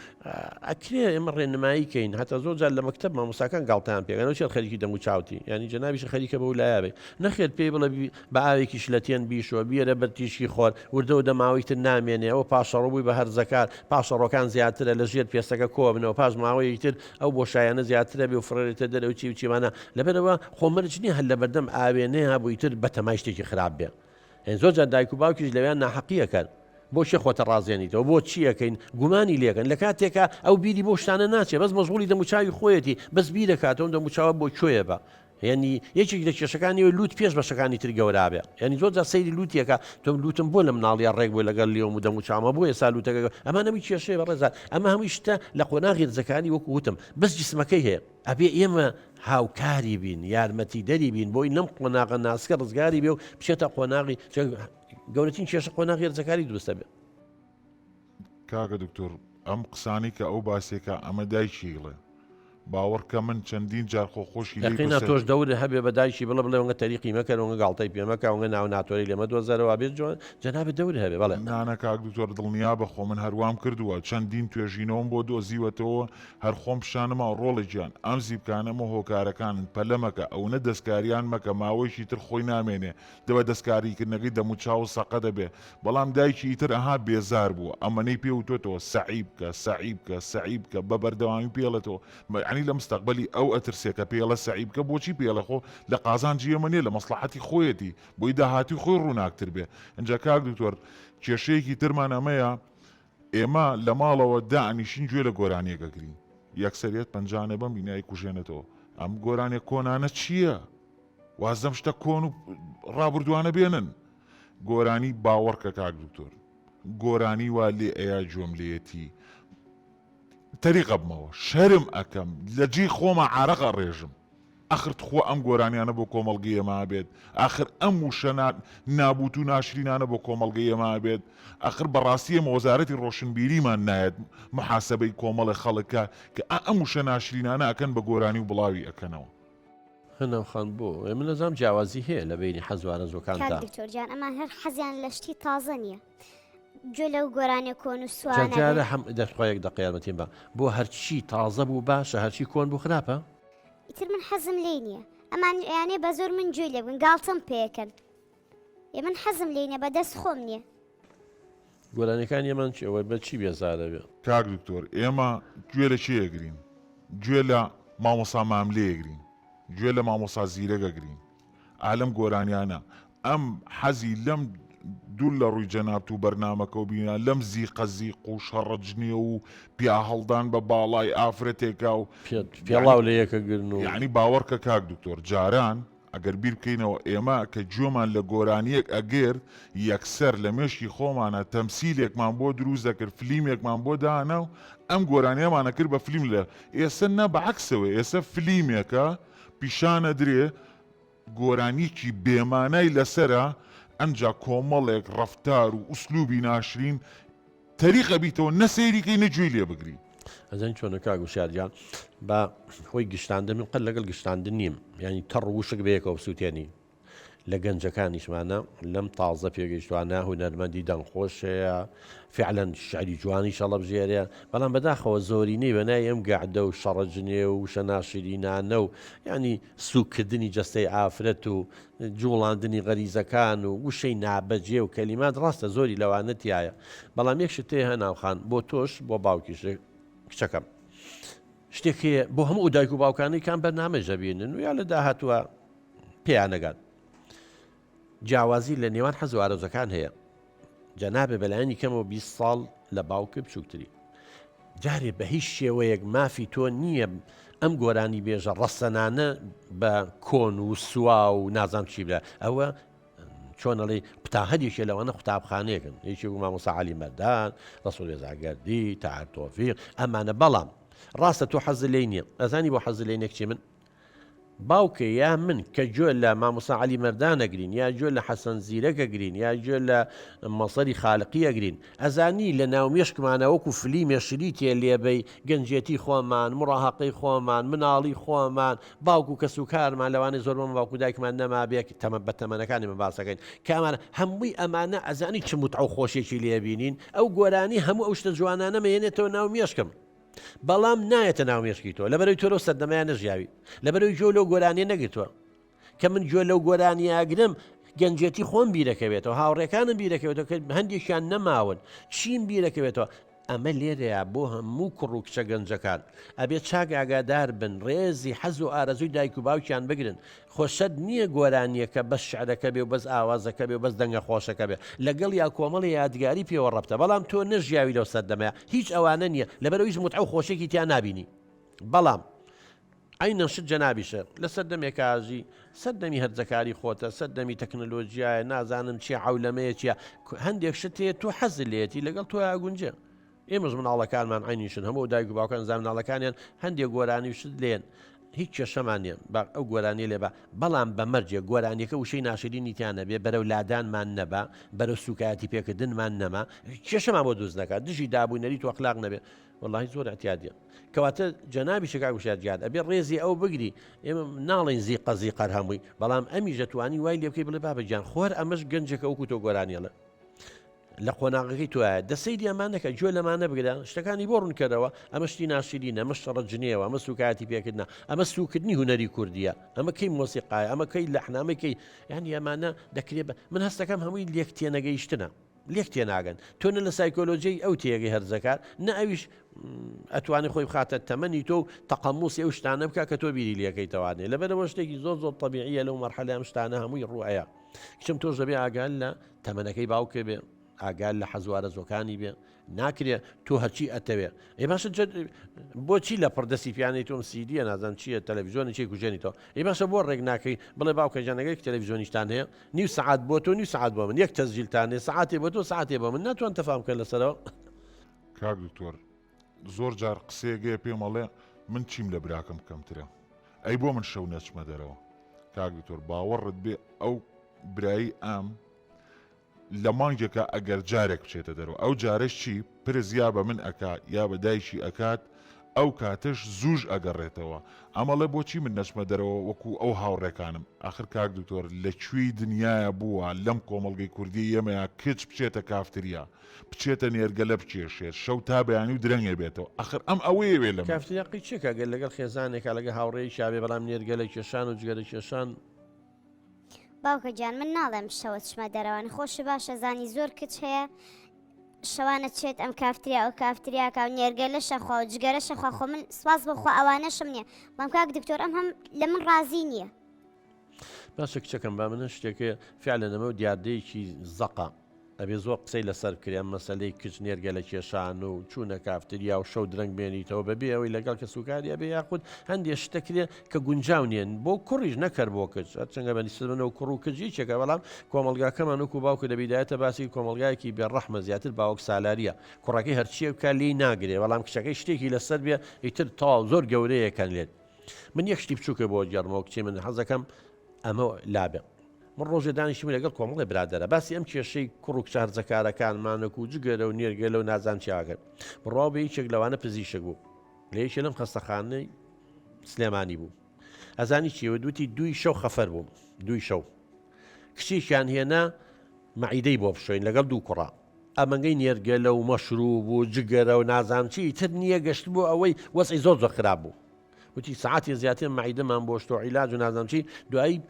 Speaker 1: ئەکرێ ئێمە ڕێنماییکەین هەتا زۆر جار لە مەکتەب مامۆستاکان گاڵتەیان پێگەنەوە چێت خەریکی دەموچاوتی ینی جەنابیش خەریکە بە ولایابێ نەخێت پێی بڵێ بە ئاوێکی شلەتێن بیشەوە بیێرە بەرتیشی خۆر وردەوە دەماوەیتر نامێنێ ئەوە پاشەڕۆبووی بە هەرزەکار پاشەڕۆکان زیاترە لە ژێر پێستەکە کۆبنەوە پاش ماوەیەکتر ئەو بۆشایانە زیاترە بێ و فڕێتە دەرەوە چی وچیمانە لەبەرەوە خۆمەرج نییە هەر لە بەردەم ئاوێنەیە بوویتر بە تەمای شتێکی خراپ بێ زۆر جار دایک و باوکیش لەویان ناحەقیەکەن بۆ شێ خۆتە ڕازێنیتەوە بۆ چیەکەین گومانی لێکن لە کاتێکە ئەو بیری بۆ شتانە ناچێت بەس مەشغوڵی دەموچاوی خۆیەتی بەس بیر دەکاتەوە دەموچاوە بۆ کوێیە بە یعنی یەکێک لە کێشەکانی لوت پێش بەشەکانی تر گەورابێ یعنی زۆر جار سەیری لوتیەکە تۆم لوتم بۆ لە مناڵیان ڕێک بووی لەگەڵ لێوم و دەموچاومە بۆ ێستا لوتەکە ئەمە نەمی کێشەیە بەڕێزار ئەمە هەمووی شتە لە قۆناغی ڕزەکانی وەکو وتم بەس جسمەکەی هەیە ئەبێ ئێمە هاوکاری بین یارمەتی دەری بین بۆی لەم قۆناغە ناسکە ڕزگاری بێ و بچێتە قۆناغی گەورەترین کێشە قۆناغی ڕزەکاری دروستە بێ
Speaker 3: کاکە دکتۆر ئەم قسانی کە ئەو باسێکە ئەمە دایکیڵێ باوەڕکە من چەندین جار خۆخۆشی
Speaker 1: یقینا تۆش دەورە هەبێ بە دایکی بڵە بڵێ تەریقی مەکەن گاڵتەی پێمەکە وە ناو ناتۆری لەمە دۆزەرەوە بێت جوان جەنابێت دەورە هەبێ بەڵێ
Speaker 3: نانە کاک دکتۆر دڵنیا بەخۆ من هەروام کردووە چەندین توێژینەوەم بۆ دۆزیوەتەوە هەر خۆم پیشانەما ڕۆڵێکیان ئەم زیبکانەمە هۆکارەکانن پەلەمەکە ئەوە دەستکاریان مەکە ماوەیشی تر خۆی نامێنێ دەوە دەستکاریکردنەکەی دەموچاو سەقە دەبێ بەڵام دایکی ئیتر ئەها بێزار بووە ئەمەنەی پێوتۆتەوە سەعیب بکە بە بەردەوامی پێڵێتەوە عنی لە مستەقبەلی ئەو ئەترسێکە پێڵە سەعیب کە بۆچی پێڵە خۆ لە قازانجی ئەمەنێ لە مەسلحەتی خۆیەتی بۆی داهاتی خۆی ڕووناکتر بێ ئەنجا کاک دکتۆر کێشەیەکی ترمان ئەمەیە ئێمە لە ماڵەوە دائنیشین گوێ لە گۆرانیەکەگرین یەکسەریت پەنجانە بەم بینایی کوژێنێتەوە ئەم گۆرانێک کۆنانە چییە؟ وازدەم شتە کۆن و ڕابردوانە بێنن گۆرانی باوەڕکە کاک دکتۆر گۆرانی وا لێ ئەیا جۆملێتی تەریقە بمەوە شەرم ئەەکەم لە جێ خۆمە عارەقە ڕێژم ئەخرت خۆ ئەم گۆرانیانە بۆ کۆمەڵگەی ئێمە بێت ئاخر ئەم وشە نابوت و ناشرینانە بۆ کۆمەڵگەی ئێمە بێت ئەخر بەڕاستی ئێمە وەزارەتی ڕۆشنبیریمان نایەت محاسبەی کۆمەڵی خەڵکە کە ئەم وشە ناشرینانە ئەکەن بە گۆرانی و بڵاوی ئەکەنەوە
Speaker 1: هەناوخان بۆ من نەزانم جیاوازی هەیە لە بینی حەزوانە زۆکاندا
Speaker 2: دکتۆرجان ئەمان هەر حەزیان لە شتی تازە نییە گوێ لەو گۆرانی کۆن و سوانە
Speaker 1: جارە هەم دەخوایەک دەقیامەتیم بە بۆ هەرچی تازە بوو باشە هەرچی کۆن بوو خراپە
Speaker 2: ئیتر من حەزم لێ نییە ئەمان یانێ بە زۆر من گوێ لێ بن گاڵتم پێکەن من حەزم لێ نیە بەدەست خۆم نییە
Speaker 1: گۆرانەکان ئێمان ئەوە بە چی بێزارە بێ
Speaker 3: کاک دکتۆر ئێمە گوێ لە چێگرین گوێ لە مامۆسا ماملەیەگرین گوێ لە مامۆسا زیرەگەگرین ئالەم گۆرانیانە ئەم حەزی لەم دوول لە ڕووی جەنابەت و بەرنامەکە و بینە لەم زیقە زیق و شەڕەجنیە و پیا هەڵدان بە باڵای ئافرەتێکا و
Speaker 1: پێڵاو لە یەکەگرن و
Speaker 3: یعنی باوەڕکە کاک دکتۆر جاران ئەگەر بیر بکەینەوە ئێمە کە گوێمان لە گۆرانیەک ئەگەر یەکسەر لە مێشکی خۆمانە تەمسیلێکمان بۆ دروست دەکرد فلیمێکمان بۆ دانا و ئەم گۆرانیەمانە کرد بە فلیم لە ئێستا نە بەعەکسەوە ئێستا فلیمێکە پیشانە درێ گۆرانیکی بێمانای لەسرە ئەنجا کۆمەڵێک ڕەفتار و ئوسلوبی ناشرین تەریقە بیتەوە نەسەیریکەی نەگوێی لێ بگری
Speaker 1: ئەزان چۆنە کاک وشارجان بە خۆی گشتاندە من قەت لەگەڵ گشتاندن نیم ینی تەڕ وشک بەیەکەوە بسووتێنی لە گەنجەکانیشمانە لەم تازە پێگەیشتوانە هونەرمەندی دەنگخۆشەیە فعلەن شعری جوانی شەڵە بژێرە بەڵام بەداخەوە زۆرینەی بەنای ئەم گەعدە و شەڕەجنێ و شەناشرینانە و ینی سوکردنی جەستەی ئافرەت و جوڵاندنی غەریزەکان و وشەی نابەجێ و کەلیمات ڕاستە زۆری لەوانەتیایە بەڵام یەکشت تێ هەناوخان بۆ تۆش بۆ باوکیش کچەکەم شتێکی بۆ هەموو دایک و باوکانی کام بەرنامەژە بینن و یا لە داهاتووە پێیانەگات جیاوازی لە نێوان حەز و ئارەزەکان هەیە جەنابێ بەلایانی کەمەوە 20 ساڵ لە باوکە بچووکتری جارێ بە هیچ شێوەیەک مافی تۆ نییە ئەم گۆرانی بێژە ڕەسەنانە بە کۆن و سووا و نازام چی بە ئەوە چۆنەڵی قوتاهەدێکێ لەوانە قوتابخانەیەکن هیچی و مامۆستا عەلی مەردان ڕەسوول رێزاگەردی تاهەر تۆفیق ئەمانە بەڵام ڕاستە تۆ حەز لێی نییە ئەزانی بۆ حەز لێی نەکچی من باوکە یا من کە گوێ لە مامۆستا عەلی مەردانەگرین یا گوێ لە حەسەن زیرەکەگرین یا گوێ لە مەسەری خالقیەگرین ئەزانی لە ناومێشکمانە وەکو فلیمێ شریتێ لێبەی گەنجێتی خۆمان مڕاهەقەی خۆمان مناڵی خۆمان باوکو کەس و کارمان لەوانەیە زۆرمان باوکو دایکمان نەمابێت تەمە بە تەمەنەکانی من باسەکەین کامانە هەمووی ئەمانە ئەزانی چ متعە و خۆشێکی لێبینین ئەو گۆرانی هەموو ئەو شتە جوانانە مێنێتەوە ناومێشکم بەڵام نایەتە ناومێشکی تۆ لەبەرەوەی تۆ سەردەمایان نەژیاوی لەبەرەوەی جۆ لەو گۆرانیە نەگرتووە کە من گوێ لەو گۆرانیاگرم گەنجێتی خۆم بیرەکەوێتەوە هاوڕێکانم بیرەکەوێتەوە کە هەندێکیان نەماون چیم بیرەکەوێتەوە ئەمە لێرەیە بۆ هەموو کوڕ و کچە گەنجەکان ئەبێت چاک ئاگادار بن ڕێزی حەز و ئارەزووی دایک و باوکیان بگرن خۆشەت نییە گۆرانیەکە بەس شعرەکە بێ و بەس ئاوازەکە بێ و بەس دەنگە خۆشەکە بێ لەگەڵ یا کۆمەڵی یادگاری پێوە ڕەبتە بەڵام تۆ نەژیاوی لەو سەردەمەیە هیچ ئەوانە نییە لەبەرەوەی هیچ متعە و خۆشێکی تیان نابینی بەڵام ئەینە شت جەنابیشە لە سەردەمێکاژی سەردەمی هەرجەکاری خۆتە سەردەمی تەکنۆلۆژیایە نازانم چی عەولەمەیە چیە هەندێک شت هەیە تۆ حەز لێتی لەگەڵ تۆ یاگونجە ئێمەش مناڵەکانمان عینیشن هەموو دایک و باوکان زان مناڵەکانیان هەندێک گۆرانی شت لێن هیچ کێشەمان نیە ئەو گۆرانی لێ بە بەڵام بە مەرجێ گۆرانیەکە وشەی ناشرینی تیانە بێ بەرەو لادانمان نەبا بەرەو سوکایەتی پێکردنمان نەما کێشەمان بۆ دروست نەکات دژی دابووینەری تو ئەخلاق نەبێ واللهی زۆر احتیاجیە کەواتە جەنابی شکا گوشات جات ئەبێ ڕێزی ئەو بگری ئێمە ناڵین زیقە زیقەر هەمووی بەڵام ئەمی ژەتوانی وای لێ بکەی بڵێ بابەجان خۆر ئەمەش گەنجەکە وەکو تۆ گۆرانیەڵە لە قۆناغەکەی توایە دەسەیری ئەمان نەکە گوێ لەمان نەبگرە شتەکانی بۆ ڕوونکەرەوە ئەمە شتی ناشرینە ئەمە شەڕە جنێەوە ئەمە سوکاتی پێکردنا ئەمە سوکردنی هوەری کوردیە ئەمە کەی مۆسیقایە ئەمە کەی لەحنامەکەی یانی ئەمانە دەکرێت من هەستەکەم هەمووی لێک تێنەگەیشتنە لێک تێناگەن تۆنە لە سایکۆلۆژی ئەو تێگەی هەرزەکار نە ئەویش ئەتوانی خۆی بخاتە تەمەنی تۆ تەقەموسی ئەو شتانە بکە کە تۆ بیری لەکەی تەوانێ لەبەرەوە شتێکی زۆر زۆر طبیعیە لەو مەرحەلە ئەم شتانە هەمووی ڕوئەیە کچم تۆ ژەبێ ئاگال لە تەمەنەکەی باوکە بێ ئاگال لە حەزوارە زۆکانی بێ ناکرێت تۆ هەرچی ئەتەوێ ئێ باشە بۆچی لە پردەسی پیانەی تۆم سیدیە نازان چییە تەلەڤیزیۆنی چی کوژێنیتەوە ئێ باشە بۆ ڕێک ناکەی بڵێ باوکە جانەگەی تەلەڤیزیۆنیشتان هەیە نیو سعات بۆ تۆ نیو سعات بۆ من یەک تەزجیلتان هەیە سعاتێ بۆ تۆ سعاتێ بۆ من ناتوان تەفام کە لەسەرەوە
Speaker 3: کاک دکتۆر زۆر جار قسەیەگەیە پێم ئەڵێ من چیم لە براکەم کەمترە ئەی بۆ من شەو نەچمە دەرەوە کاک دکتۆر باوەڕت بێ ئەو برایی ئەم لە مانگێکە ئەگەر جارێک بچێتە دەرەوە ئەو جارش چی پرز یا بە من ئەکات یا بە دایشی ئەکات ئەو کاتش زوژ ئەگەڕێتەوە ئەمەڵێ بۆچی من نەچمە دەرەوە وەکو ئەو هاوڕێکانم آخر کاک دکتۆر لەکوێی دنیاە بووە لەم کۆمەڵگەی کوردی ئێمەیە کچ بچێتە کافتریا بچێتە نێرگەلە بچێشێت شەو تا بەیانی و درەنگێ بێتەوە آخر ئەم ئەوەیە وێ لەم
Speaker 1: کافتریاقی چێکە گەل لەگەڵ خێزانێکە لەگە هاوڕێی شابێ بەڵام نێرگەلە کێشان و جگەرە کێشان
Speaker 2: باوکە گیان من ناڵێم شەوە چمە دەرەوەن خۆشی باشە زانی زۆر کچ هەیە شەوانە چێت ئەم کافتریا ئەو کافتریاکە و نێرگەلە شەخوا و جگەرە شەخوا خۆ من سواز بخوا ئەوانەشم نییە بەڵام کاک دکتۆر ئەم هەم لە من ڕازی نییە
Speaker 1: باشە کچەکەم با منە شتێکە فعلەنەمە و دیاردەیەکی زەقا ئەبێ زۆر قسەی لەسەر کریان مەسلەی کچ نێرگەلە کێشان و چوونە کافتریا و شەو درەنگ بێنیتەوە بەبێ ئەوەی لەگەڵ کە سوکاریە بێ یاخود هەندێک شتەکرێ کە گونجاو نیەن بۆ کوڕیش نەکرد بۆ کچ چەنگە بەنیسبەوە کوڕ و کچی چێکە بەڵام کۆمەلگاکەمان وەکو باوکە لەبیدایەتە باسی کۆمەلگایەکی بێڕەحمە زیاتر باوک سالاریە کوڕەکەی هەرچیە بکە لێی ناگرێ بەڵام کچەکەی شتێکی لەسەر بێ ئیتر تاڵ زۆر گەورەیەکەن لێت من یەک شتی بچووکە بۆ گەڕمەوە کچی من حەزەکەم ئەمە لابێ من ڕۆژێ دانیشتمی لەگەڵ کۆمەڵی برادەرە باسی ئەم کێشەی کوڕ و کچە هەرزەکارەکانمانەک و جگەرە و نێرگەلە و نازان چیاکرد بڕاو بە هیچێک لەوانە پزیشک بوو لە یەکێ لەم خەستەخانەی سلێمانی بوو ئەزانی چیەوە دوتی دوی شەو خەفەر بووم دوی شەو کچیشیان هێنا مەعیدەی بۆ بشۆین لەگەڵ دوو کوڕا ئەمەنگەی نێرگەلە و مەشروب و جگەرە و نازان چی تر نییە گەشت بوو ئەوەی وەسعی زۆر زۆر خراپ بوو وتی ساعتی زیاتر مەعیدەمان بۆ شتۆ عیلاج و نازانم چی دوایی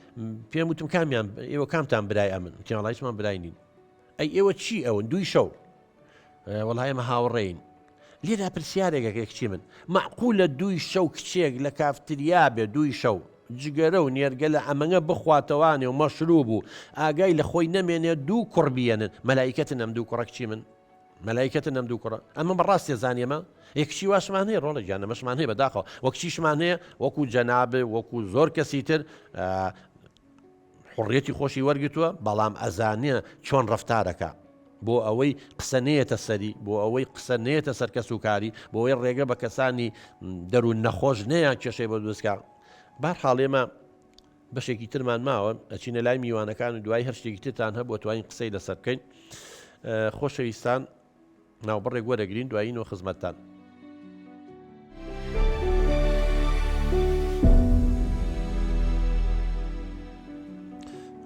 Speaker 1: پێم وتم کامیان ئێوە کامتان برای ئەمن وڵایشمان برای نین ئەی ئێوە چی ئەوەن دوی شەو وەڵای ئێمە هاوڕێین لێرا پرسیارێکەکە کچی من معقولە دوی شەو کچێک لە کافتریا بێ دوی شەو جگەرە و نێرگەلە ئەمەنگە بخواتەوانێ و مەشروب و ئاگای لە خۆی نەمێنێ دوو کوڕ بێنن مەلایکەتن ئەم دوو کوڕە کچی من مەلایکەتن ئەم دوو کوڕە ئەمە بەڕاستی زانیێمە یەکشی واشمان هەیە ڕۆڵە گیانە مەشمان هەیە بەداخەوە وەکچیشمان هەیە وەکو جەنابێ وەکو زۆر کەسی تر حڕیەتی خۆشی وەرگتووە بەڵام ئەزانێ چۆن ڕەفتارەکە بۆ ئەوەی قسە نێتە سەری بۆ ئەوەی قسە نێتە سەر کەس و کاری بۆ ئەوەی ڕێگە بە کەسانی دەروون نەخۆش نەیە کێشەی بۆ دروستکە بەرحاڵێمە بەشێکی ترمان ماوە ئەچینە لای میوانەکان و دوای هەر شتێکی ترتان هەبوو توانین قسەی لەسەر بکەین خۆشەویستان ناوبڕێک وەرەگرین دوایینەوە خزمەتتان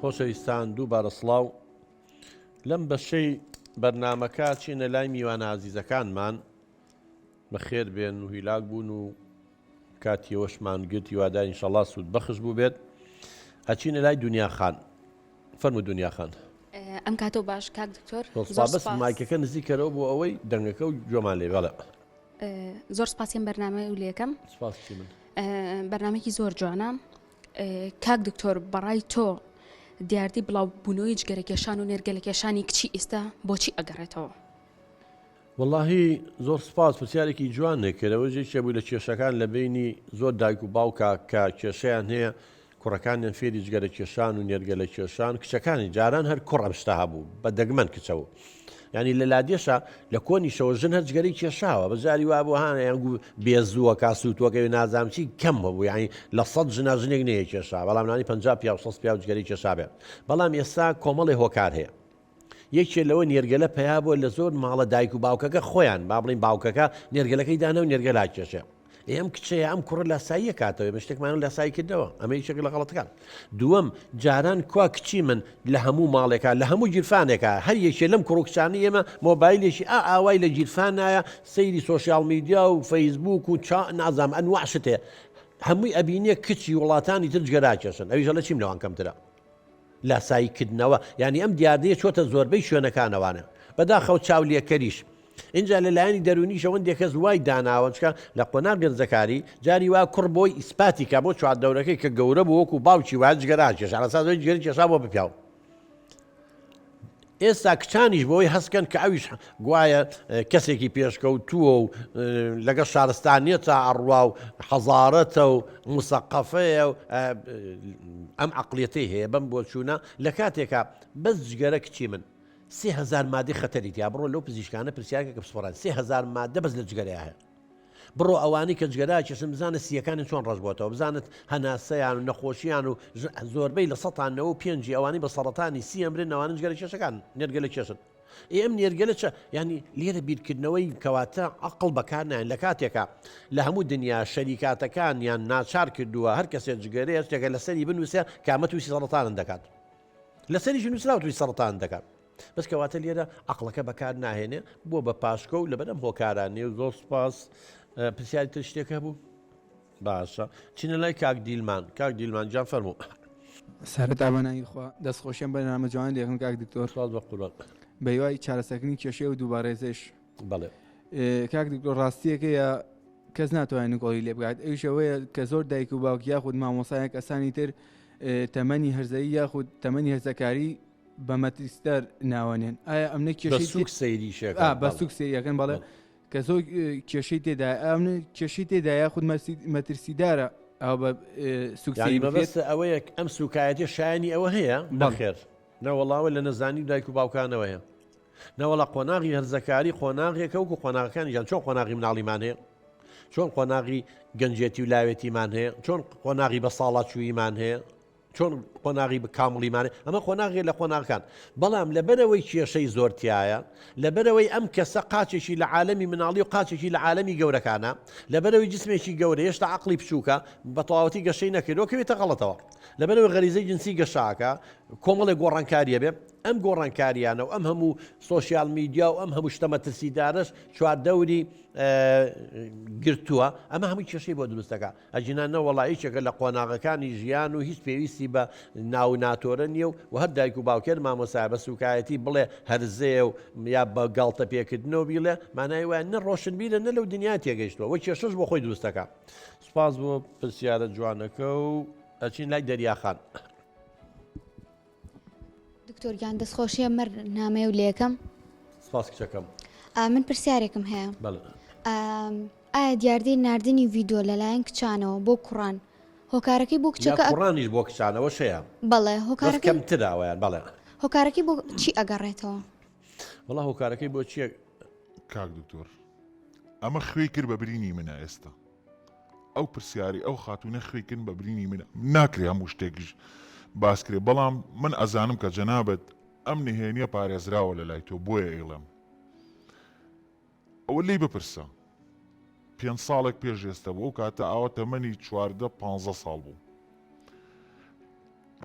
Speaker 1: خۆشەویستان دووبارە سڵاو لەم بەشەی بەرنامەکە چینە لای میوانە عەزیزەکانمان بەخێر بێن و هیلاک بوون و کاتیەوەشمان گرت هیوادار ئینشەڵڵا سوود بەخش بوو بێت ئەچینە لای دنیا خان فەرموو دنیا خان
Speaker 4: ئەم کاتۆ باش کاک دکتۆر
Speaker 1: بەس مایکەکە نزیکەرەوە بۆ ئەوەی دەنگەکە و جۆمان لێ بەڵێ
Speaker 4: زۆر سپاسیم بەرنامە و لێکم
Speaker 1: سپاسی من
Speaker 4: بەرنامێکی زۆر جوانە کاک دکتۆر بەڕای تۆ دیاردی بڵاوبوونەوەی جگەرەکێشان و نێرگەلەکێشانی کچی ئێستا بۆچی ئەگەڕێتەوە
Speaker 1: واللهی زۆر سپاس پرسیارێکی جوان نێکرەوە جێکێ بوو لە کێشەکان لە بینی زۆر دایک و باوکە کە کێشەیان هەیە کوڕەکانیان فێری جگەرە کێشان و نێرگەلە کێشان کچەکانی جاران هەر کوڕ ئەم شتە هەبوو بە دەگمەن کچەوە ینی لە لادێشە لە کۆنی شەوە ژن هەرجگەری کێشاوە بەجاری وا بۆ هاانە یانگو بێزووە کاسووتوەکەوی نازامچی کەم بوو ینی لە 100 ژنا ژنێک نەیە کێشا بەڵام نانی 50 پیا و 100 پیا و جگەری کێشا بێ بەڵام ئێستا کۆمەڵی هۆکار هەیە یەکێ لەوە نێرگەلە پیا بۆ لە زۆر ماڵە دایک و باوکەکە خۆیان با بڵین باوکەکە نێرگەلەکەی دانە و نێرگەلا کێشێ ئەم کچەیە ئەم کوڕە لاساییە کاتەوە بە شتێکمان لاساییکردەوە ئەمە یەکێک لە غەڵەتەکان دووەم جاران کوا کچی من لە هەموو ماڵێکە لە هەموو گیرفانێکە هەر یەکێ لەم کوڕکچانی ئێمە مۆبایلێکی ئاوای لە گیرفانایە سەیری سۆشیال میدیا و فەیسبوک و نازام ئەنواع شتێ هەمووی ئەبینێ کچی وڵاتانی تر جگەرا کێشن ئەویژە لە چیم لەوان کەمترە لاساییکردنەوە ینی ئەم دیاردەیە چۆتە زۆربەی شوێنەکانەوانە بەداخەو چاولێکەریش اینجا لەلایەنی دەرونی شەوەندێک کەس وای داناوەچکە لە قۆناغ گەنجەکاری جاری وا کوڕ بۆی ئیسپاتی کا بۆ چواردەورەکەی کە گەورە بوو وەکو باوکی وای جگەرا کێشا لەسا زۆی جگەری کێشا بۆ بپیاو ئێستا کچانیش بۆی هەستکەن کە ئەویش گوایە کەسێکی پێشکەوتووە و لەگە شارستانیە تا ئەڕوا و حەزارەتە و موسەقەفەیە و ئەم عەقڵیەتەی هەیە بەم بۆ چوونە لە کاتێکە بەس جگەرە کچی من 3000 مادەی خەتەری تیا بڕۆ لەو پزیشکانە پرسیارکە کە بسپۆران 3000 مادە بەس لە جگەرەیە هەیە بڕۆ ئەوانەی کە جگەرا کێشن بزانە سیەکانی چۆن ڕەش بۆتەوە بزانت هەناسەیان و نەخۆشییان و زۆربەی لە 100 پێنجی ئەوانی بە سەرەتانی سی ئەمرن ئەوانە جگەرە کێشەکان نێرگەلە کێشن ئێم نێرگەلە چە ینی لێرە بیرکردنەوەی کەواتە عەقڵ بەکارنایەن لە کاتێکە لە هەموو دنیا شەریکاتەکان یان ناچار کردووە هەر کەسێک جگەرەیە شتێکە لەسەری بنووسێ کامە تووسی سەرەتانن دەکات لەسەریش نووسراوە تووسی سەرەتان دەکات بەس کەواتە لێرە عەقڵەکە بەکار ناهێنێ بۆ بە پاشکە و لەبەرەم هۆکارانێ و زۆر سوپاس پرسیاری تر شتێکە بوو باشە چینە لای کاک دیلمان جان فەرموو
Speaker 5: سەرەت ئابانایی خوا دەستخۆشیان بە نامە جوان دێکم کاک دکتۆر
Speaker 1: سڵ بە قوربان
Speaker 5: بە هیوای چارەسەکردنی کێشەی و دووبارێزش
Speaker 1: بەڵێ
Speaker 5: کاک دکتۆر ڕاستیەکەیە کەس ناتوانێت کۆڵی لێ بگات ئەویشەوەیە کە زۆر دایک و باوک یاخود مامۆسایەک ئەسانی تر تەمەنی هەرزایی یاخود تەمەنی هەرزەکاری بە مەتریستەر ناوانێن ئایا ئەمنە کێشەی
Speaker 1: سوک سەیریشێک
Speaker 5: بە سوک سەیریەکەن بەڵێ کە زۆر کێشەی تێدا ئەمنە کێشەی تێدا یاخود مەترسیدارە ئەو بە سوکسەی
Speaker 1: بەبەستە ئەوەیە ئەم سوکایەتی شایانی ئەوە هەیە بەخێر نەوەڵاوە لە نەزانی دایک و باوکانەوە هەیە نەوەڵا قۆناغی هەرزەکاری قۆناغێکە وەکو قۆناغەکانی جان چۆن قۆناغی مناڵیمان هەیە چۆن قۆناغی گەنجێتی و لاوێتیمان هەیە چۆن قۆناغی بە ساڵاتچوویمان هەیە چۆن قۆناغی بە کامڵیمانێ ئەمە قۆناغی لە قۆناغەکان بەڵام لەبەرەوەی کێشەی زۆرتیایە لەبەرەوەی ئەم کەسە قاچێکی لە عالەمی مناڵی و قاچێکی لە عالەمی گەورەکانە لەبەرەوەی جسمێکی گەورە هێشتا عەقڵی بچووکە بە تەواوەتی گەشەی نەکردەوە کەوێتە غەڵەتەوە لەبەرەوەی غەریزەی جنسی گەشاکە کۆمەڵێک گۆڕانکاریە بێ ئەم گۆڕانکاریانە و ئەم هەموو سۆشیال میدیا و ئەم هەموو شتە مەترسیدارش چواردەوری گرتووە ئەمە هەمووی کێشەی بۆ دروستەکە ئەجینانە وەڵاییچێکە لە قۆناغەکانی ژیان و هیچ پێویستی بە ناو ناتۆرە نییە و هەر دایک و باوکێر مامۆسای بە سوکایەتی بڵێ هەرزەیە و یا بە گاڵتە پێکردنەوە بیڵێ مانای وایە نە ڕۆشنبیرە نە لەو دنیا تێگەیشتووە وە کێشەش بۆ خۆی دروستەکە سوپاس بۆ پرسیارە جوانەکە و ئەچین لای دەریاخان
Speaker 6: دکتۆرگیان دەستخۆشیە مەر نامەیە و لێکم
Speaker 1: سپاس کچەکەم
Speaker 6: من پرسیارێکم هەیە
Speaker 1: بەڵێ
Speaker 6: ئایا دیاردەی نردنی ڤیدۆ لەلایەن کچانەوە بۆ کوڕان هۆکارەکەی بۆ کچەکە
Speaker 1: کوڕانیش بۆ کچانەوە شەیە
Speaker 6: بەڵێ هۆکارەکەی
Speaker 1: کەمترراوەیان بەڵێ
Speaker 6: هۆکارەکەی بۆ چی ئەگەڕێتەوە
Speaker 1: وەڵا هۆکارەکەی بۆ چییە
Speaker 3: کاک دکتۆر ئەمە خوێی کرد بە برینی منە ئێستا ئەو پرسیاری ئەو خاتوونە خوێکردن بە برینی منە ناکرێ هەموو شتێکیش باسکرێ بەڵام من ئەزانم کە جەنابەت ئەم نهێنیە پارێزراوە لە لای تۆ بۆیە ئێڵم ئەوە لی بپرسە 5 ساڵێک پێش ئێستا بوو ئەو کاتە ئاوە تەمەنی 14-15 ساڵ بوو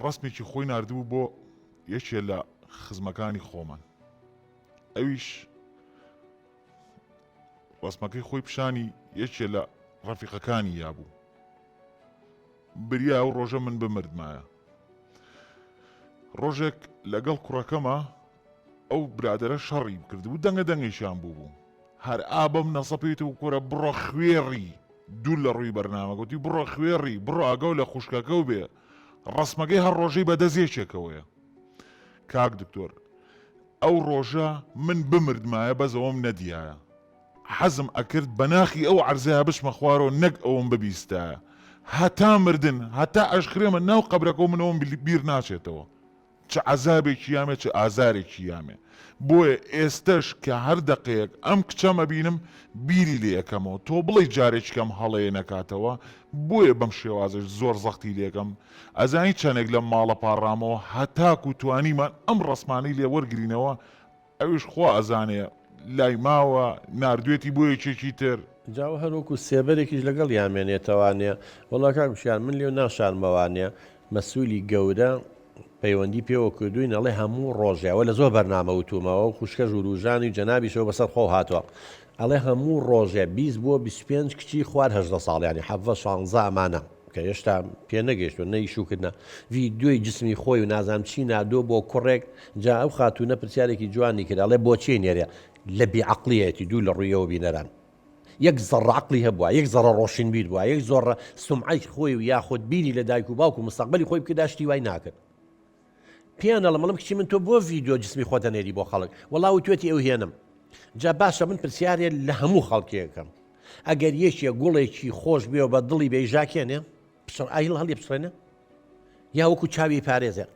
Speaker 3: ڕسمێکی خۆی نردبوو بۆ یەکێ لە خزمەکانی خۆمان ئەویش ڕسمەکەی خۆی پیشانی یەکێ لە ڕەفیقەکانی یابوو بریا ئەو ڕۆژە من بمردمایە ڕۆژێک لەگەڵ کوڕەکەمە ئەو برادرە شەڕی کردبوو دەنگە دەنگیشیان بوو هەر ئابم نەسەپێت و کوڕە بڕۆ خوێڕی دوو لە ڕووی بەرنامە گوتی بڕۆ خوێڕی بڕۆ ئاگەو لە خوشکەکە و بێ ڕسمەکەی هەر ڕۆژەی بەدەزیێکێکەوەیە کاک دکتۆر ئەو ڕۆژە من بمردمایە بەزەوەم نەدیایە حەزم ئەکرد بەناخی ئەو عەرزەیە بشمە خوارەوە نەک ئەوم ببیستایە هەتا مردن هەتا ئەشخرێمە ناو قەبرەکە و منەوەم بیر ناچێتەوە چ عەزابێکی یامێ چ ئازارێکی یامێ بۆیە ئێستش کە هەر دەقەیەک ئەم کچەمە بینم بیری لێ یەکەمەوە تۆ بڵێ جارێککەم هەڵەیە نەکاتەوە بۆیە بەم شێوازش زۆر زەختی لێکم ئەزانی چەندێک لە ماڵە پاڕامەوە هەتاکو توانیمان ئەم ڕسمانەی لێ وەرگرینەوە ئەویش خۆ ئەزانێ لای ماوە نردوێتی بۆ یەکێکی تر
Speaker 1: جاوە هەروکو سێبەرێکیش لەگەڵ یامێنێتەوانێ وەڵا کاکوشیان من لێو ناشانمەوانێ مەسوولی گەورە پەیوەندی پێوە کردووی نەڵێ هەموو ڕۆژیاوە لە زۆر بەرنامە وتومەوە و خوشکە ژوروژانی جەنابیشەوە بەسەر خۆ هاتووە ئەڵێ هەموو ڕۆژێ 20 بۆ 25 کچی خوار 18 ساڵیانی حەڤە 16 ئەمانە کە هێشتا پێ نەگەیشتوە نەیشوکردە ڤیدیۆی جسمی خۆی و نازانم چی نادۆ بۆ کوڕێک جا ئەو خاتوونە پرسیارێکی جوانی کرد ئەڵێ بۆچی نێرێ لە بێعەقلیەتی دوو لە ڕوویەوە بینەران یەک زەڕ عەقلی هەبووە یەک زەڕە ڕۆشنبیر بووە یەک زۆر سومعەی خۆی و یاخود بینی لە دایک و باوک و مستەقبەلی خۆی بکردا شتی وای ناکرد پیانەڵە مەڵم کچی من تۆ بۆ ڤیدیۆ جسمی خۆتە نێری بۆ خەڵک وەڵاو توێتی ئەو هێنم جا باشە من پرسیارێ لە هەموو خەڵکیەکەم ئەگەر یەکێ گوڵێکی خۆش بێ و بە دڵی بێژاکێنێ ئایل هەڵی بچڕێنە یا وەکو چاوی پارێزێ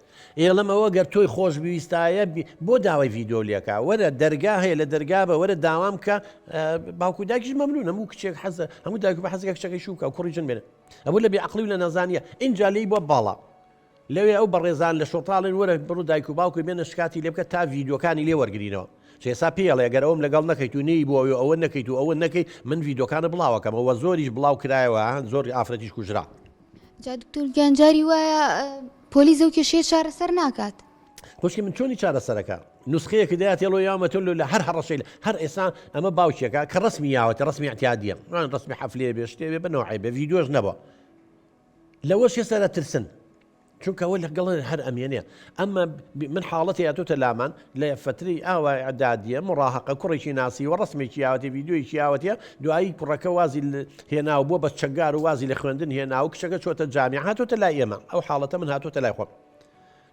Speaker 1: ئێڵەمەوە گەر تۆی خۆش بویستایە بۆ داوای ڤیدۆ لێکا وەرە دەرگا هەیە لە دەرگا بە وەرە داوام کە باوکو داکیش مەمنون هەموو کچێک حەزە هەموو دایک بە حەزێک کچەکەی شوکە و کوڕی جن بێنێ ئەوە لە بێعەقلی و لە نەزانیە ئینجا لێی بۆ باڵا لەوێ ئەو بەڕێزان لە شۆتاڵن وەرە بڕوو دایک و باوکوی بێنە شکاتی لێ بکە تا ڤیدۆکانی لێ وەرگرینەوە چێسا پێڵێ گەر ئەوم لەگەڵ نەکەیت و نەی بۆ ئەوە نەکەیت و ئەوە نەکەی من ڤیدۆکانە بڵاوەکەم ئەوە زۆریش بڵاو کرایەوە زۆر ئافرەتیش کوژرا
Speaker 6: جا دکتۆر گیانجاری وایە پۆلیس ئەو کێشەیە چارەسەر ناکات
Speaker 1: بۆچکی من چۆنی چارەسەرەکە نوسخەیەکی دەیات ێڵۆ یامەتۆ لە هەر هەڕەشەی هەر ئێستا ئەمە باوکێکە کە ڕسمی یاوەتە ڕسمی اعتیادیە ڕسمی حەفلێ بێ شتێ بێ بەنەوەی بە ڤیدۆش نەبووە لەوەش ێستا لە ترسن چونکە ئەوە لەگەڵ هەر ئەمێنێ ئەمە من حاڵەتی هاتوتە لامان لە فتری ئاوای عدادیە مڕاهقە کوڕێکی ناسی و ڕسمێکی یاوەتی ڤیدۆیەکی یاوەتە دوایی کوڕەکە وازی هێناو بۆ بە چەگار و وازی لە خوێندن هێنا و کچەکە چۆتە جامیع هاتوتە لای ئێمە ئەو حاڵەتە من هاتوتە لای خۆم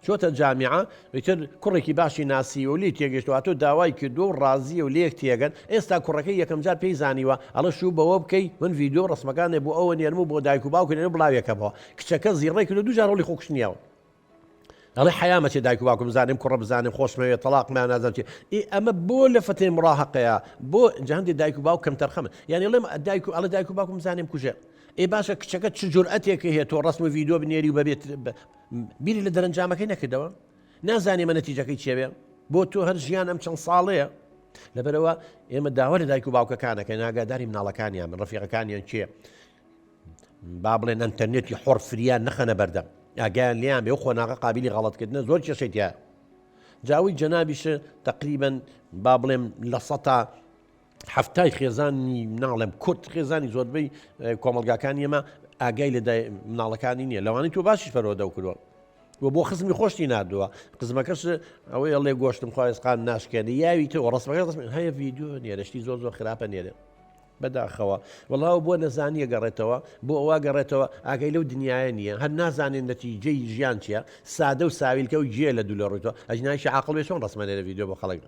Speaker 1: چۆتە جامیعە ئیتر کوڕێکی باشی ناسی و لی تێگەشتەوە هاتۆ داوای کردو و ڕازیە و لێک تێگەن ئێستا کوڕەکەی یەکەم جار پێی زانیوە ئەڵە شوو بەوە بکەی من ڤیدۆ ڕسمەکانێ بۆ ئەوە نێرم و بۆ دایک و باوکە نێرم بڵاوێکەوە کچەکە زیڕێ کرد و دوو جار ڕۆڵی خۆکشتنیاوە ئەڵێ حیامەتێ دایک و باوکم بزانم کوڕە بزانم خۆشمەوێ تەلاقمان نازانم چی ئەمە بۆ لە فترەی مڕاهقەیە بۆ جەهەندی دایک و باوک کەم تەرخەمن یعنی ئەڵێم ئەڵێ دایک و باوکم بزانم کوژێ باشە کچەکە چ جورئەتێکە هەیە تۆ ڕسم و ڤیدۆ بنێری و بەبێت بیری لە دەرەنجامەکەی نەکردەوە نازانێمە نەتیجەکەی چێوێ بۆ تۆ هەر ژیان ئەم چەند ساڵەیە لەبەرەوە ئێمە داوا لە دایک و باوکەکانەکە ناگاداری مناڵەکانیان من ڕەفیقەکانیان چییە با بڵێن ئەنتەرنێتی حۆر فریان نەخەنە بەردەم ئاگیان لیان بێ و خۆناغا قابلی غەڵەتکردنە زۆر کێشێتە جاوی جەنابیشە تقریبا با بڵێم لە سەتا هەفتای خێزانی مناڵم کورد خێزانی زۆربەی کۆمەلگاکانی ئێمە ئاگای لە مناڵەکانی نییە لەوانی تۆ باشیش فەرەوە دەوکردووە و بۆ خزمی خۆشتی نردووە قزمەکەش ئەوەی ئەڵێ گۆشتم خۆیسقان ناشکێنی یاوی تۆ ڕسمەکە هەیە ڤیدۆ نێرەشتی زۆر زۆر خراپە نێرێ بەداخەوە وەڵاو بۆ نەزانیە گەڕێتەوە بۆ ئەوە گەڕێتەوە ئاگەی لەو دنیاە نییە هەر نازانێن نەتیجەی ژیان چییە سادە و ساویلکە و جێ لە دوو لە ڕوویتەوە ئەجنایشی عاقڵ بێ چۆن ڕسمە لێرە ڤیدۆ بۆ خەڵک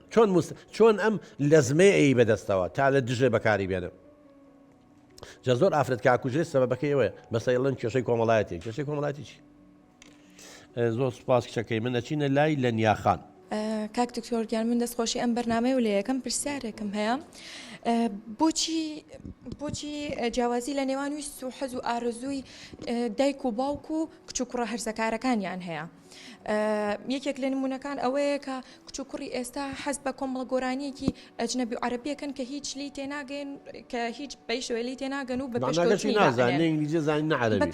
Speaker 1: چۆن ئەم لەزمەی ئەی بەدەستەوە تا لە دژێ بەکاری بێنە جا زۆر ئافرەت کاکوژێ سەبەبەکەی ئەوەیە بەسەیڵەن کێشەی کۆمەڵایەتی کێشەی کۆمەڵایەتی چی زۆر سوپاس کچەکەی من ئەچینە لای لە نیاخان
Speaker 7: کاک دکتۆر گیان من دەستخۆشی ئەم بەرنامەی و لە یەکەم پرسیارێکم هەیە بۆچی جیاوازی لە نێوان ویست و حەز و ئارزووی دایک و باوک و کچ و کوڕە هەرزەکارەکانیان هەیە یەکێک لە نمونونەکان ئەوەیە کە کچ و کوڕی ئێستا حەز بە کۆمەڵە گۆرانیەکی ئەجنەبی و عەرەبیەکەن کە هیچ لی تێناگەن کە هیچ بەیشەوەی لی تێناگەن و بە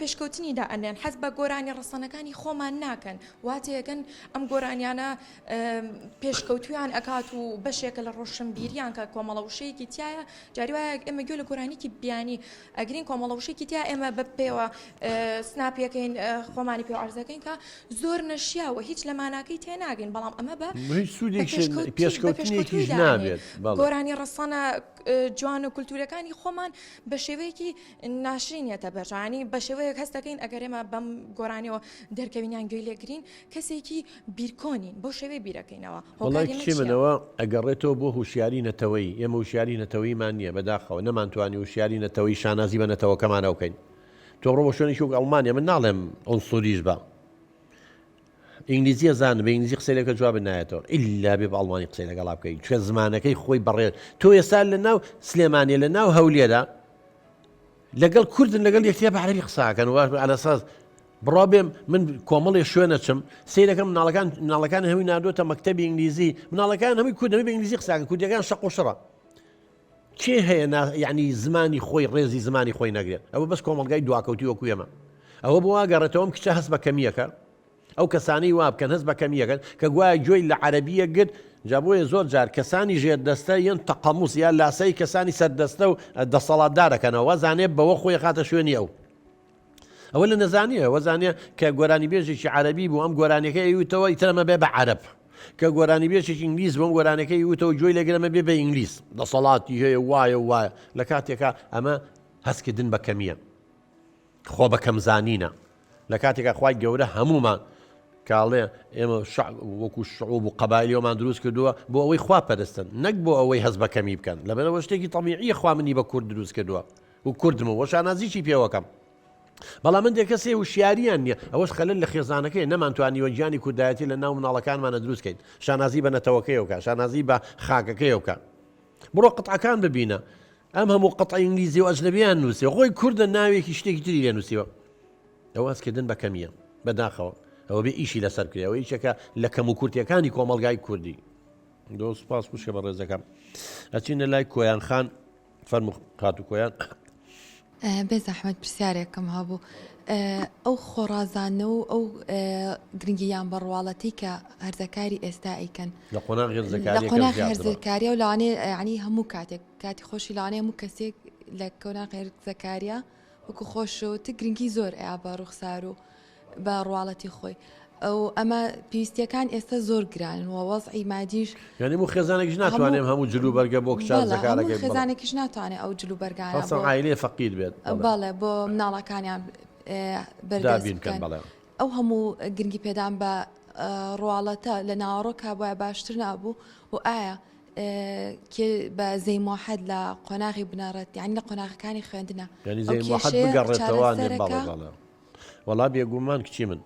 Speaker 7: پێشکەوتنیدا ئەنێن حەز بە گۆرانی ڕسەنەکانی خۆمان ناکەن واتەیەکەن ئەم گۆرانیانە پێشکەوتویان ئەکات و بەشێکە لە ڕۆشنبیریان کە کۆمەڵە وشەیەکی تایە جاری وایە ئێمە گوێ لە گۆرانیکی بیانی ئەگرین کۆمەڵە وشەیەکی تیا ئێمە بە پێوە سناپیەکەین خۆمانی پێ عەرزەکەین کە زۆر نەشیاوە هیچ لە ماناکەی تێناگەن بەڵام ئەمە بە
Speaker 1: پێشکەوتنێکیش نابێت
Speaker 7: گۆرانی ڕسەنە جوان و کولتورەکانی خۆمان بە شێوەیەکی ناشرینێتە بەرژانی بە شێوەیەک هەست دەکەین ئەگەر ئێمە بەم گۆرانیەوە دەرکەوینیان گوێی لێگرین کەسێکی بیرکۆنین بۆ شێوەی بیرەکەینەوە
Speaker 1: وەڵای کچی منەوە ئەگەڕێتەوە بۆ هوشیاری نەتەوەی ئێمە هوشیاری نەتەوەیمان نییە بەداخەوە نەمانتوانی هوشیاری نەتەوەی شانازی بە نەتەوەکەمانە بکەین تۆ ڕۆ بۆ شوێنێکی وەک ئەڵمانیا من ناڵێم ئەنسوریش بە ئینگلیزیە زانە بە ئینگلیزی قسەی لەکە جواب نایەتەوە ئیلا بێ بە ئەڵمانی قسەی لەگەڵا بکەیت چکە زمانەکەی خۆی بەڕێ تۆ ئێستا لە ناو سلێمانیە لە ناو هەولێرە لەگەڵ کوردن لەگەڵ یەکتیا بە عەرەبی قساکەن ئەلەساس بڕا بێم من کۆمەڵێ شوێنە چم سیرەکەم مناڵەکان هەمووی نادۆتە مەکتەبی ئینگلیزی مناڵەکان هەمووی کوردەوەی بە ئینگلیزی قساکەن کوردیەکان شەق و شڕە کێ هەیە یعنی زمانی خۆی ڕێزی زمانی خۆی نەگرێت ئەوە بەس کۆمەڵگای دواکەوتی وەکو ئێمە ئەوە بۆ واگەڕێتەوەم کچە هەست بە کەمیەکە ئەو کەسانی وا بکەن هەست بە کەمیەکەن کە گوایە گوێی لە عەرەبیە گرت جا بۆیە زۆر جار کەسانی ژێردەستە یان تەقەموس یان لاسەی کەسانی سەردەستە و دەسەڵاتدارەکەنەوە زانێ بەوە خۆی خاتە شوێنی ئەوە لە نەزانیە وەزانێ کە گۆرانی بێژێکی عەرەبی بوو ئەم گۆرانەکە ئەیوتەوە ئیترەمە بێ بە عەرەب کە گۆرانی بێژێکی ئینگلیز بۆم گۆرانەکەی وتەوە گوێی لەگرەمە بێ بە ئینگلیز دەسەڵاتی هەیە وایە لە کاتێکە ئەمە هەستکردن بە کەمیە خۆ بە کەمزانینە لە کاتێکە خوای گەورە هەمومان کاڵێ ئێمە وەکو شعوب و قەبایلیەوەمان دروست کردووە بۆ ئەوەی خوا پەرستن نەک بۆ ئەوەی هەست بە کەمی بکەن لەبەرەوە شتێکی تەبیعیە خوا منی بە کورد دروست کردووە و کوردمەوە شانازیی پێوەکەم بەڵام من دێکەسێ وشیاریان نییە ئەوەش خەلل لە خێزانەکەی نەمانتوانیوە گیانی کوردایەتی لە ناو مناڵەکانمانە دروستکەین شانازی بە نەتەوەکەیەوەکە شانازی بە خاکەکەیەوەکە بڕۆ قەتعەکان ببینە ئەم هەموو قەتعی ئینگلیزی و ئەجنەبییان نووسێ خۆی کوردە ناوێکی شتێکی تری لێ نووسیوە ئەوە هەستکردن بە کەمیە بەداخەوە ئەوە بێ ئیشی لەسەر کرێەوە هیچێکە لە کەم و کورتیەکانی کۆمەلگای کوردی دۆ سوپاس خوشکە بە ڕێزەکەم ئەچینە لای کۆیان خان فەرموو خاتو کۆیان
Speaker 8: بێ زەحمەت پرسیارێکم هەبوو ئەو خۆڕازانە و ئەو گرنگیان بەڕواڵەتی کە هەرزەکاری ئێستا ئەیکەن
Speaker 1: لە قۆناغ
Speaker 8: هەرزەکاریە و لەوانێ ینی هەموو کاتی خۆشی لەوانەیە هەموو کەسێک لە کۆناغ هەرزەکاریە وەکو خۆشەوە گرنگی زۆر ئەیا بە ڕوخسار و بە ڕواڵەتی خۆی ئەو ئەمە پێویستیەکان ئێستا زۆر گرانن و وەزعی مادیش
Speaker 1: یعنی بۆ خێزانێکش ناتوانێم هەموو جلو بەرگە بۆ کچان زەکارەکەی
Speaker 8: خێزانێکیش ناتوانێت ئەو جلو بەرگانە
Speaker 1: عایلێ فەقیر بێت
Speaker 8: بەڵێ بۆ مناڵەکانیان بەردابین بکەن ئەو هەموو گرنگی پێدان بە ڕواڵەتە لە ناوەڕۆکە بۆیە باشتر نابوو و ئایا بە زەی موحەد لە قۆناغی بنەڕێت یعنی لە قۆناغەکانی خوێندنە
Speaker 1: وەڵا بێگومان کچی من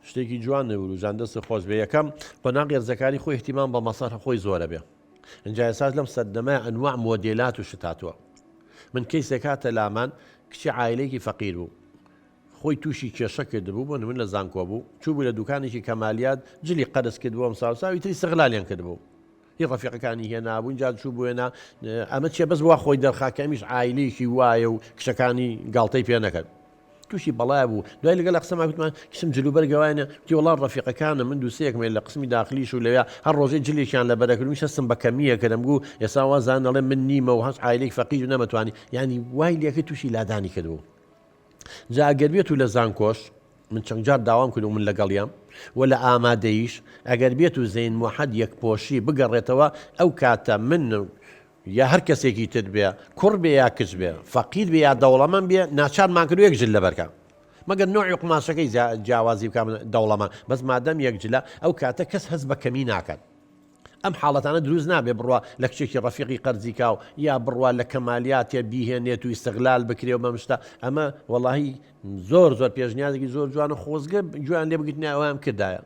Speaker 1: شتێکی جوان نەوروژان دەست خۆش بێ یەکەم قۆناغ هێرزەکاری خۆی احتیمام بە مەسەر خۆی زۆرە بێ ئەنجا ئێساس لەم سەردەمای ئەنواع مۆدێلات و شتاتوە من کەیسێک هاتە لامان کچی عایلەیەکی فەقیر بوو خۆی تووشی کێشە کردبوو بۆ من لە زانکۆ بوو چوو بوو لە دوکانێکی کەمالیات جلی قەرز کردبووە ساوساوی تری سەغلالیان کردبوو هی ڕەفیقەکانی هێنابوون جا چوو بووێنە ئەمە چێ بەس وا خۆی دەرخاکەمیش عایلەیەکی وایە و کشەکانی گاڵتەی پێ نەکرد تووشی بەڵای بوو دوای لەگەڵ قسەما گوتمان کشم جلوبەرگەوانە تی وڵات ڕەفیقەکانە من دووسەیەکمێ لە قسمی داخلیش و لەوێ هەر ڕۆژەی جلێکیان لە بەرەکردمی شەستم بە کەمیە کردم گو ئێستا وازان دەڵێ من نیمە و هەست عایلەی فەقیر و نەمەتوانی یعنی وای لێکە تووشی لادانی کردبوو جا ئەگەر بێت و لە زانکۆش من چەند جار داوام کرد و من لەگەڵیام و لە ئامادەیش ئەگەر بێت و زەین موحەد یەکپۆشی بگەڕێتەوە ئەو کاتە من یا هەر کەسێکی تر بێ کوڕ بێ یا کچ بێ فەقیر بێ یا دەوڵەمەند بێ ناچارمان کرد و یەک جل لەبەرکە مەگەر نوعی قماشەکەی جیاوازی بکەم دەوڵەمەند بەس مادەم یەک جلە ئەو کاتە کەس هەست بە کەمی ناکات ئەم حاڵەتانە دروست نابێ بڕوا لە کچێکی ڕەفیقی قەرزی کاو یا بڕوا لە کەمالیاتێ بیهێنێت و ئیستیغلال بکرێ و بەمشتا ئەمە وەڵاهی زۆر پێشنیازێکی زۆر جوان و خۆزگە جوان لێ بگرتنی ئەویان کردایە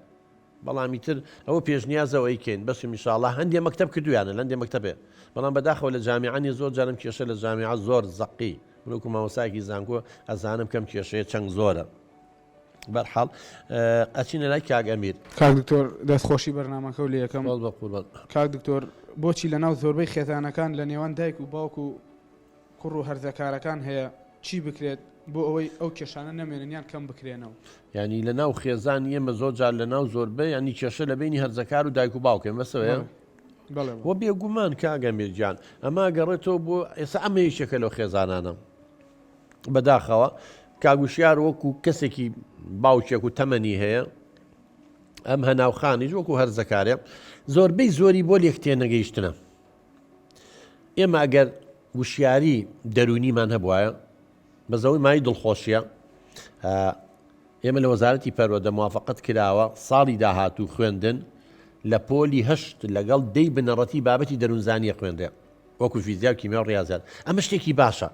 Speaker 1: بەڵامی تر ئەوە پێشنیازەوە ئەیکەین بەس ئینشاءڵڵا هەندێ مەکتەب کردویانە لەندێ مەکتەبێ بەڵام بەداخەوە لە جامیعانی زۆر جارم کێشە لە جامیعە زۆر زەقی منوەکو مامۆستایەکی زانکۆ ئەزانم کەم کێشەیە چەند زۆرە بەرحاڵ ئەچینە لای کاک ئەمیر
Speaker 5: کاک دکتۆر دەستخۆشی بەرنامەکە و لە یەکەم کاک دکتۆر بۆچی لەناو زۆربەی خێزانەکان لە نێوان دایک و باوک و کوڕ و هەرزەکارەکان هەیە چی بکرێت بۆ ئەوەی ئەو کێشانە نەمێنیان کەم بکرێنەوە
Speaker 1: ینی لە ناو خێزان ئێمە زۆر جار لە ناو زۆربەی ینی کێشە لە بینی هەرزەکار و دایک و باوکێن بەسەوەیە وە بێگومان کاک ئەمیرجان ئەما گەڕێتەوە بۆ ئێستا ئەمە یەکێکە لەو خێزانانە بەداخەوە کاگوشیار وەکو کەسێکی باوکێک و تەمەنی هەیە ئەم هەناوخانیش وەکو هەرزەکارێ زۆربەی زۆری بۆ لێک تێنەگەیشتنە ئێمە ئەگەر وشیاری دەرونیمان هەبوایە بەزەوەی مای دڵخۆشیە ئێمە لە وەزارەتی پەروەردە موافقەت کراوە ساڵی داهاتوو خوێندن لە پۆلی هەشت لەگەڵ دەی بنەڕەتی بابەتی دەروونزانیە خوێندێ وەکو فیزیا و کیمیا و ڕاضیات ئەمە شتێکی باشە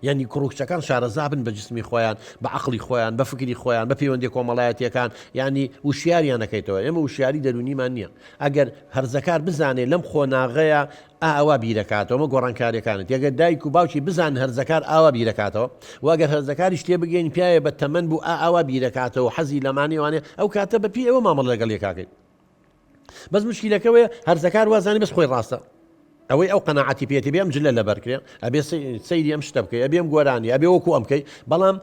Speaker 1: یعنی کوڕکچەکان شارەزا بن بە جسمی خۆیان بە عقلی خۆیان بە فکری خۆیان بە پەیوەندی کۆمەڵایەتیەکان ینی وشیاریان نەکەیتەوە ئێمە وشیاری دەرونیمان نییە ئەگەر هەرزەکار بزانێ لەم خۆناغەیە ئاوا بیرەکاتەوە ئەمە گۆڕانکاریەکانت ئەگەر دایک و باوکی بزان هەرزەکار ئاوا بیرەکاتەوە و ئەگەر هەرزەکاری شتێ بگەین پیاە بە تەمەەن بوو ئاوا بیرەکاتەوە حەزی لەمانێوانێ ئەو کاتە بە پێی ئەوە مامەڵ لەگەڵ یەکاکەیت بەس مشکلەکەوەیە هەرزەکار وازانی بەس خۆی ڕاستە ئەوەی ئەو قەناعەتی پێێتی بێم جلە لەبەرکرێ ئەبێ سەیری ئەم شتە بکەی ئەبێم گۆرانی ئەبێ وەکو ئەمکەی بەڵام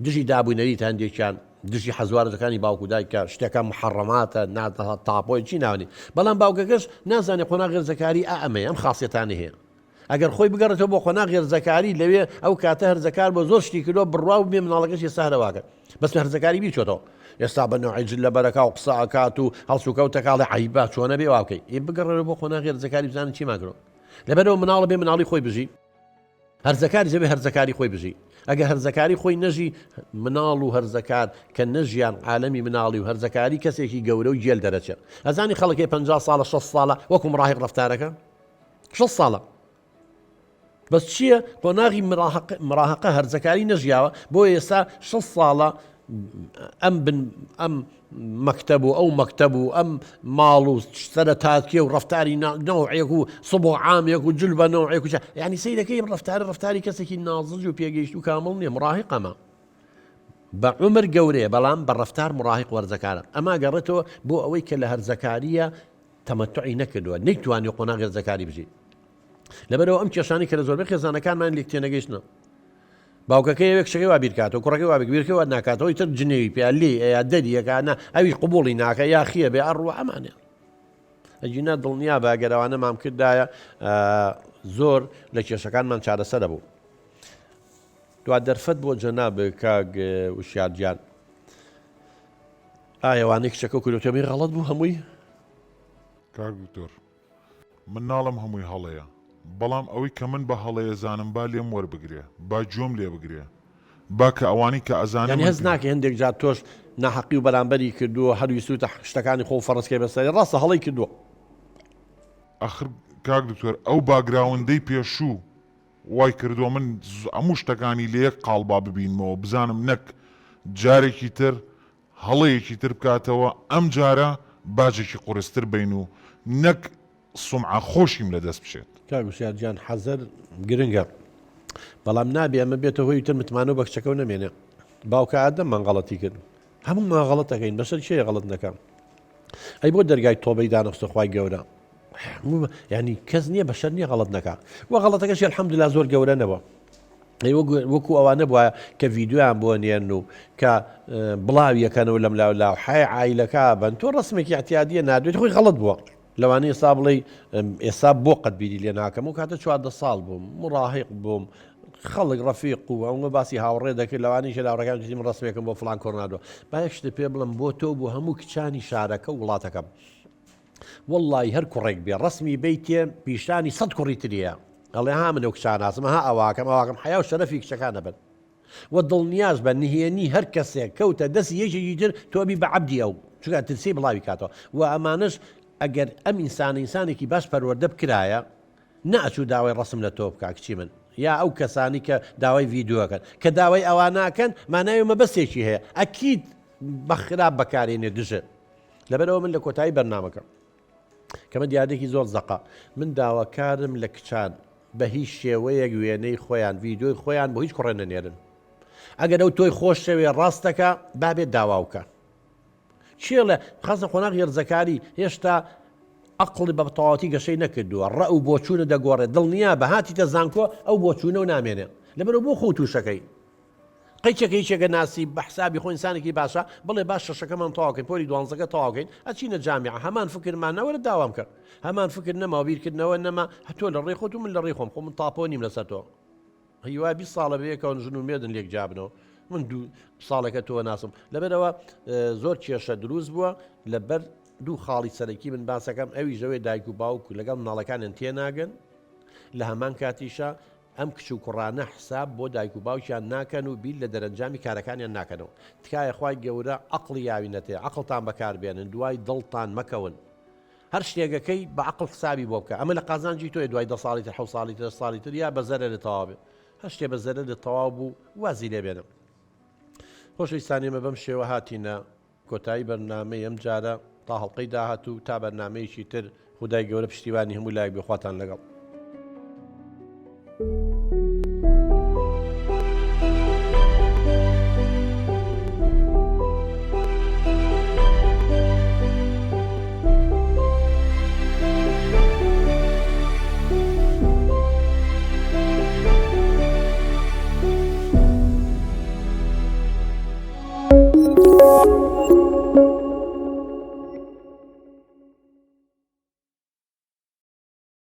Speaker 1: دژی دابوونەریت هەندێکیان دژی حەزوارەکانی باوکو دایکە شتێکە محەڕەماتە ناتە تاپۆی چی ناوانی بەڵام باوکەکەش نازانێ خۆنا غێرزەکاری ئەمە ئەم خاصیەتانی هەیە ئەگەر خۆی بگەڕێتەوە بۆ خۆنا غێرزەکاری لەوێ ئەو کاتە هەرزەکار بۆ زۆر شتی کردۆ بڕوا و بێ مناڵەکەشی ساهرەواکە بەس هەرزەکاری بیچۆتەوە ئێستا بە نوعی جل لە بەرەکە و قسە ئەکات و هەڵسوکەوتەکاڵی عیبا چۆنە بێ واکەی ئێ بگەڕێ بۆ خۆنا غێرزەکاری بزانن چی ماگرۆ لەبەرەوە مناڵە بێ مناڵی خۆی بژی هەرزەکاری جەبێ هەرزەکاری خۆی بژی ئەگە هەرزەکاری خۆی نەژی مناڵ و هەرزەکار کە نەژیان عالەمی مناڵی و هەرزەکاری کەسێکی گەورە و جێل دەرەچێت ئەزانی خەڵکی 50 ساڵە 6 ساڵە وەکو مڕاهق ڕەفتارەکە 6 ساڵە بەس چییە قۆناغی مراهقە هەرزەکاری نەژیاوە بۆ ئێستا 6 ساڵە ئەم مەکتەب و ئەو مەکتەب و ئەم ماڵ و سەرە تاکیە و ڕفتاری نەوعێک و سبۆ عامێک و جل بە نەوعێک و یعنی سەیرەکەی ڕفتاری کەسێکی نازج و پێگەیشت و کامڵ نییە مڕاهقەمە بە عمر گەورەیە بەڵام بە ڕفتار مڕاهق وەرزەکارە ئەما گەڕێتەوە بۆ ئەوەی کە لە هەرزەکاریە تەمەتوعی نەکردووە نەیتوانی قۆناغ هەرزەکاری بژی لەبەرەوە ئەم کێشانی کە لە زۆربەی خێزانەکانمان لێک تێنەگەیشتنە باوکەکەی یەک شەکەی وا بیرکاتەوە کوڕەکەی وا بیرکەوە ناکاتەوەی تر جنێوی پێ لێ ئەیا دەریەکانە ئەوی قوبوڵی ناکە یا خیە بێ ئەڕوە ئەمانێ ئەجینا دڵنیا باگەرەوانە مام کردایە زۆر لە کێشەکانمان چارەسەرە بوو دوا دەرفەت بۆ جەناب کاک وشیارگیان ئایەوانەی کچەکە کورتێمی غەڵەت بوو هەمووی
Speaker 3: کاک دکتۆر من ناڵم هەمووی هەڵەیە بەڵام ئەوەی کە من بە هەڵەیە زانم با لێم وەربگرێ با جۆم لێ بگرێ با کە ئەوانی کە ئەزانم
Speaker 1: هەز ناکە هەندێک جات تۆش ناحەقی و بەرامبەری کردووە هەرویستوتە شتەکانی خۆ فەڕستکەی بەسەری ڕاستە هەڵی کردووە
Speaker 3: ئەخر کاک دکتۆر ئەو باگراوندەی پێشوو وای کردووە من هەموو شتەکانی لێ قاڵبا ببینمەوە بزانم نەک جارێکی تر هەڵەیەکی تر بکاتەوە ئەم جارە باجێکی قورستر بین و نەک سمعە خۆشیم لە دەست بشێت
Speaker 1: کاک وشیارگیان حەزەر گرنگە بەڵام نابێ ئەمە بێتە هۆی تر متمانە و بە کچەکە و نەمێنێ باوکە ئادەممان غەڵەتی کرد هەموومان غەڵەت دەکەین بەسەر چێ غەڵەت نەکەم ئەی بۆ دەرگای تۆبەی دانەخستە خوای گەورە ینی کەس نییە بەشەر نییە غەڵەت نەکا وە غەڵەتەکەشی الحەمدوللا زۆر گەورە نەبووە وەکو ئەوانە بووە کە ڤیددیویان بۆ نێن و کە بڵاویەکەنەوە لەم لاو حای عیلەکە بن تۆ ڕسمێکی احتیادیە نادوێت خۆی غەڵەت بووە لەوانەیە ئێستا بڵێ ئێستا بۆ قەت بیری لێ ناکەم و کاتە 14 ساڵ بووم مڕاهق بووم خەڵک ڕەفیق و ئەومە باسی هاوڕێ دەکرد لەوانەیە لاوڕەکان کردیم ڕسمێکم بۆ فڵان کۆڕنادۆ با یەک شتە پێ بڵم بۆ تۆ بۆ هەموو کچانی شارەکە و وڵاتەکەم وەڵڵی هەر کوڕێک بێ ڕسمی بیتێ پیشانی 100 کوڕی تریە ئەڵێ ها من ئەو کچان ناسمە ها ئەواکەم حیا و شەرەفی کچەکانە بن وە دڵنیاش بە نهێنی هەر کەسێک کەوتە دەستی یەکێکی تر تۆبی بە عەبدی ئەو چونکە ترسی بڵاوی کاتەوە و ئەمانش ئەگەر ئەم ئینسانێکی باش پەروەردە بکرایە نەئەچوو داوای ڕسم لە تۆ بکا کچی من یا ئەو کەسانی کە داوای ڤیددیۆکەن کە داوای ئەوان ناکەن ماناوی مەبەستێکی هەیە ئەکید بە خراپ بەکارێنێ دژە لەبەرەوە من لە کۆتایی بەرنامەکەم کەمە دیارێکی زۆر زەقا من داواکارم لە کچان بە هیچ شێوەیەک وێنەی خۆیان ڤیددیۆی خۆیان بۆ هیچ کوڕێ نەنێرن ئەگەر ئەو تۆی خۆش شەوێ ڕاستەکە بابێت داواوکە چیە لە خاصە خۆناغ هێرزەکاری هێشتا عقڵی بە تەواوەتی گەشەی نەکردووە ڕە و بۆچوونە دەگۆڕێت دڵنیا بە هاتیتە زانکۆ ئەو بۆچوونە و نامێنێ لەبەرەوە بۆ خۆ تووشەکەی قەیچەکە هیچێکە ناسی بە حسابی خۆ ئینسانێکی باشە بڵێ باش شەشەکەمان تەواوکەین پۆلی دوانزەکە تەواوکەین ئەچینە جامیعە هەمان فکرمان نەوەرە داوام کرد هەمان فکر نەما بیرکردنەوە نەما هەتۆ لە ڕێی خۆت و من لە ڕێی خۆم من تاپۆ نیم لەسەر تۆ هیوا 20 ساڵە بەیەکەوە ژن و مێدن لێک جابنەوە من 2 ساڵێکە تۆ ناسم لەبەرەوە زۆر کێشە دروست بووە لەبەر 2 خاڵی سەرەکی من باسەکەم ئەوی ژەوەی دایک و باوک لەگەڵ مناڵەکانیان تێناگەن لە هەمان کاتیشە ئەم کچ و کوڕانە حساب بۆ دایک و باوکیان ناکەن و بیل لە دەرەنجامی کارەکانیان ناکەنەوە تکایە خوای گەورە عقڵی یاوینەتێ عقڵتان بەکاربێنن دوای دڵتان مەکەون هەر شتێگەکەی بە عقڵ حسابی بۆ بکە ئەمە لە قازانجی تۆی دوای 10 ساڵی تر 7 ساڵی تر ساڵی تر یا بەزەرە لە تەواوێ هەشتێ بە زەرە لە تەواو بوو وازی لێ بێنم. خۆشەویستانێمە بەم شێوە هاتینە کۆتایی بەرنامەی ئەم جارە تا هەڵلقەی داهاتوو تا بەرنمەیەکی تر خودای گەورە پشتیوانی هەموو لایەک بخواتان لەگەڵ.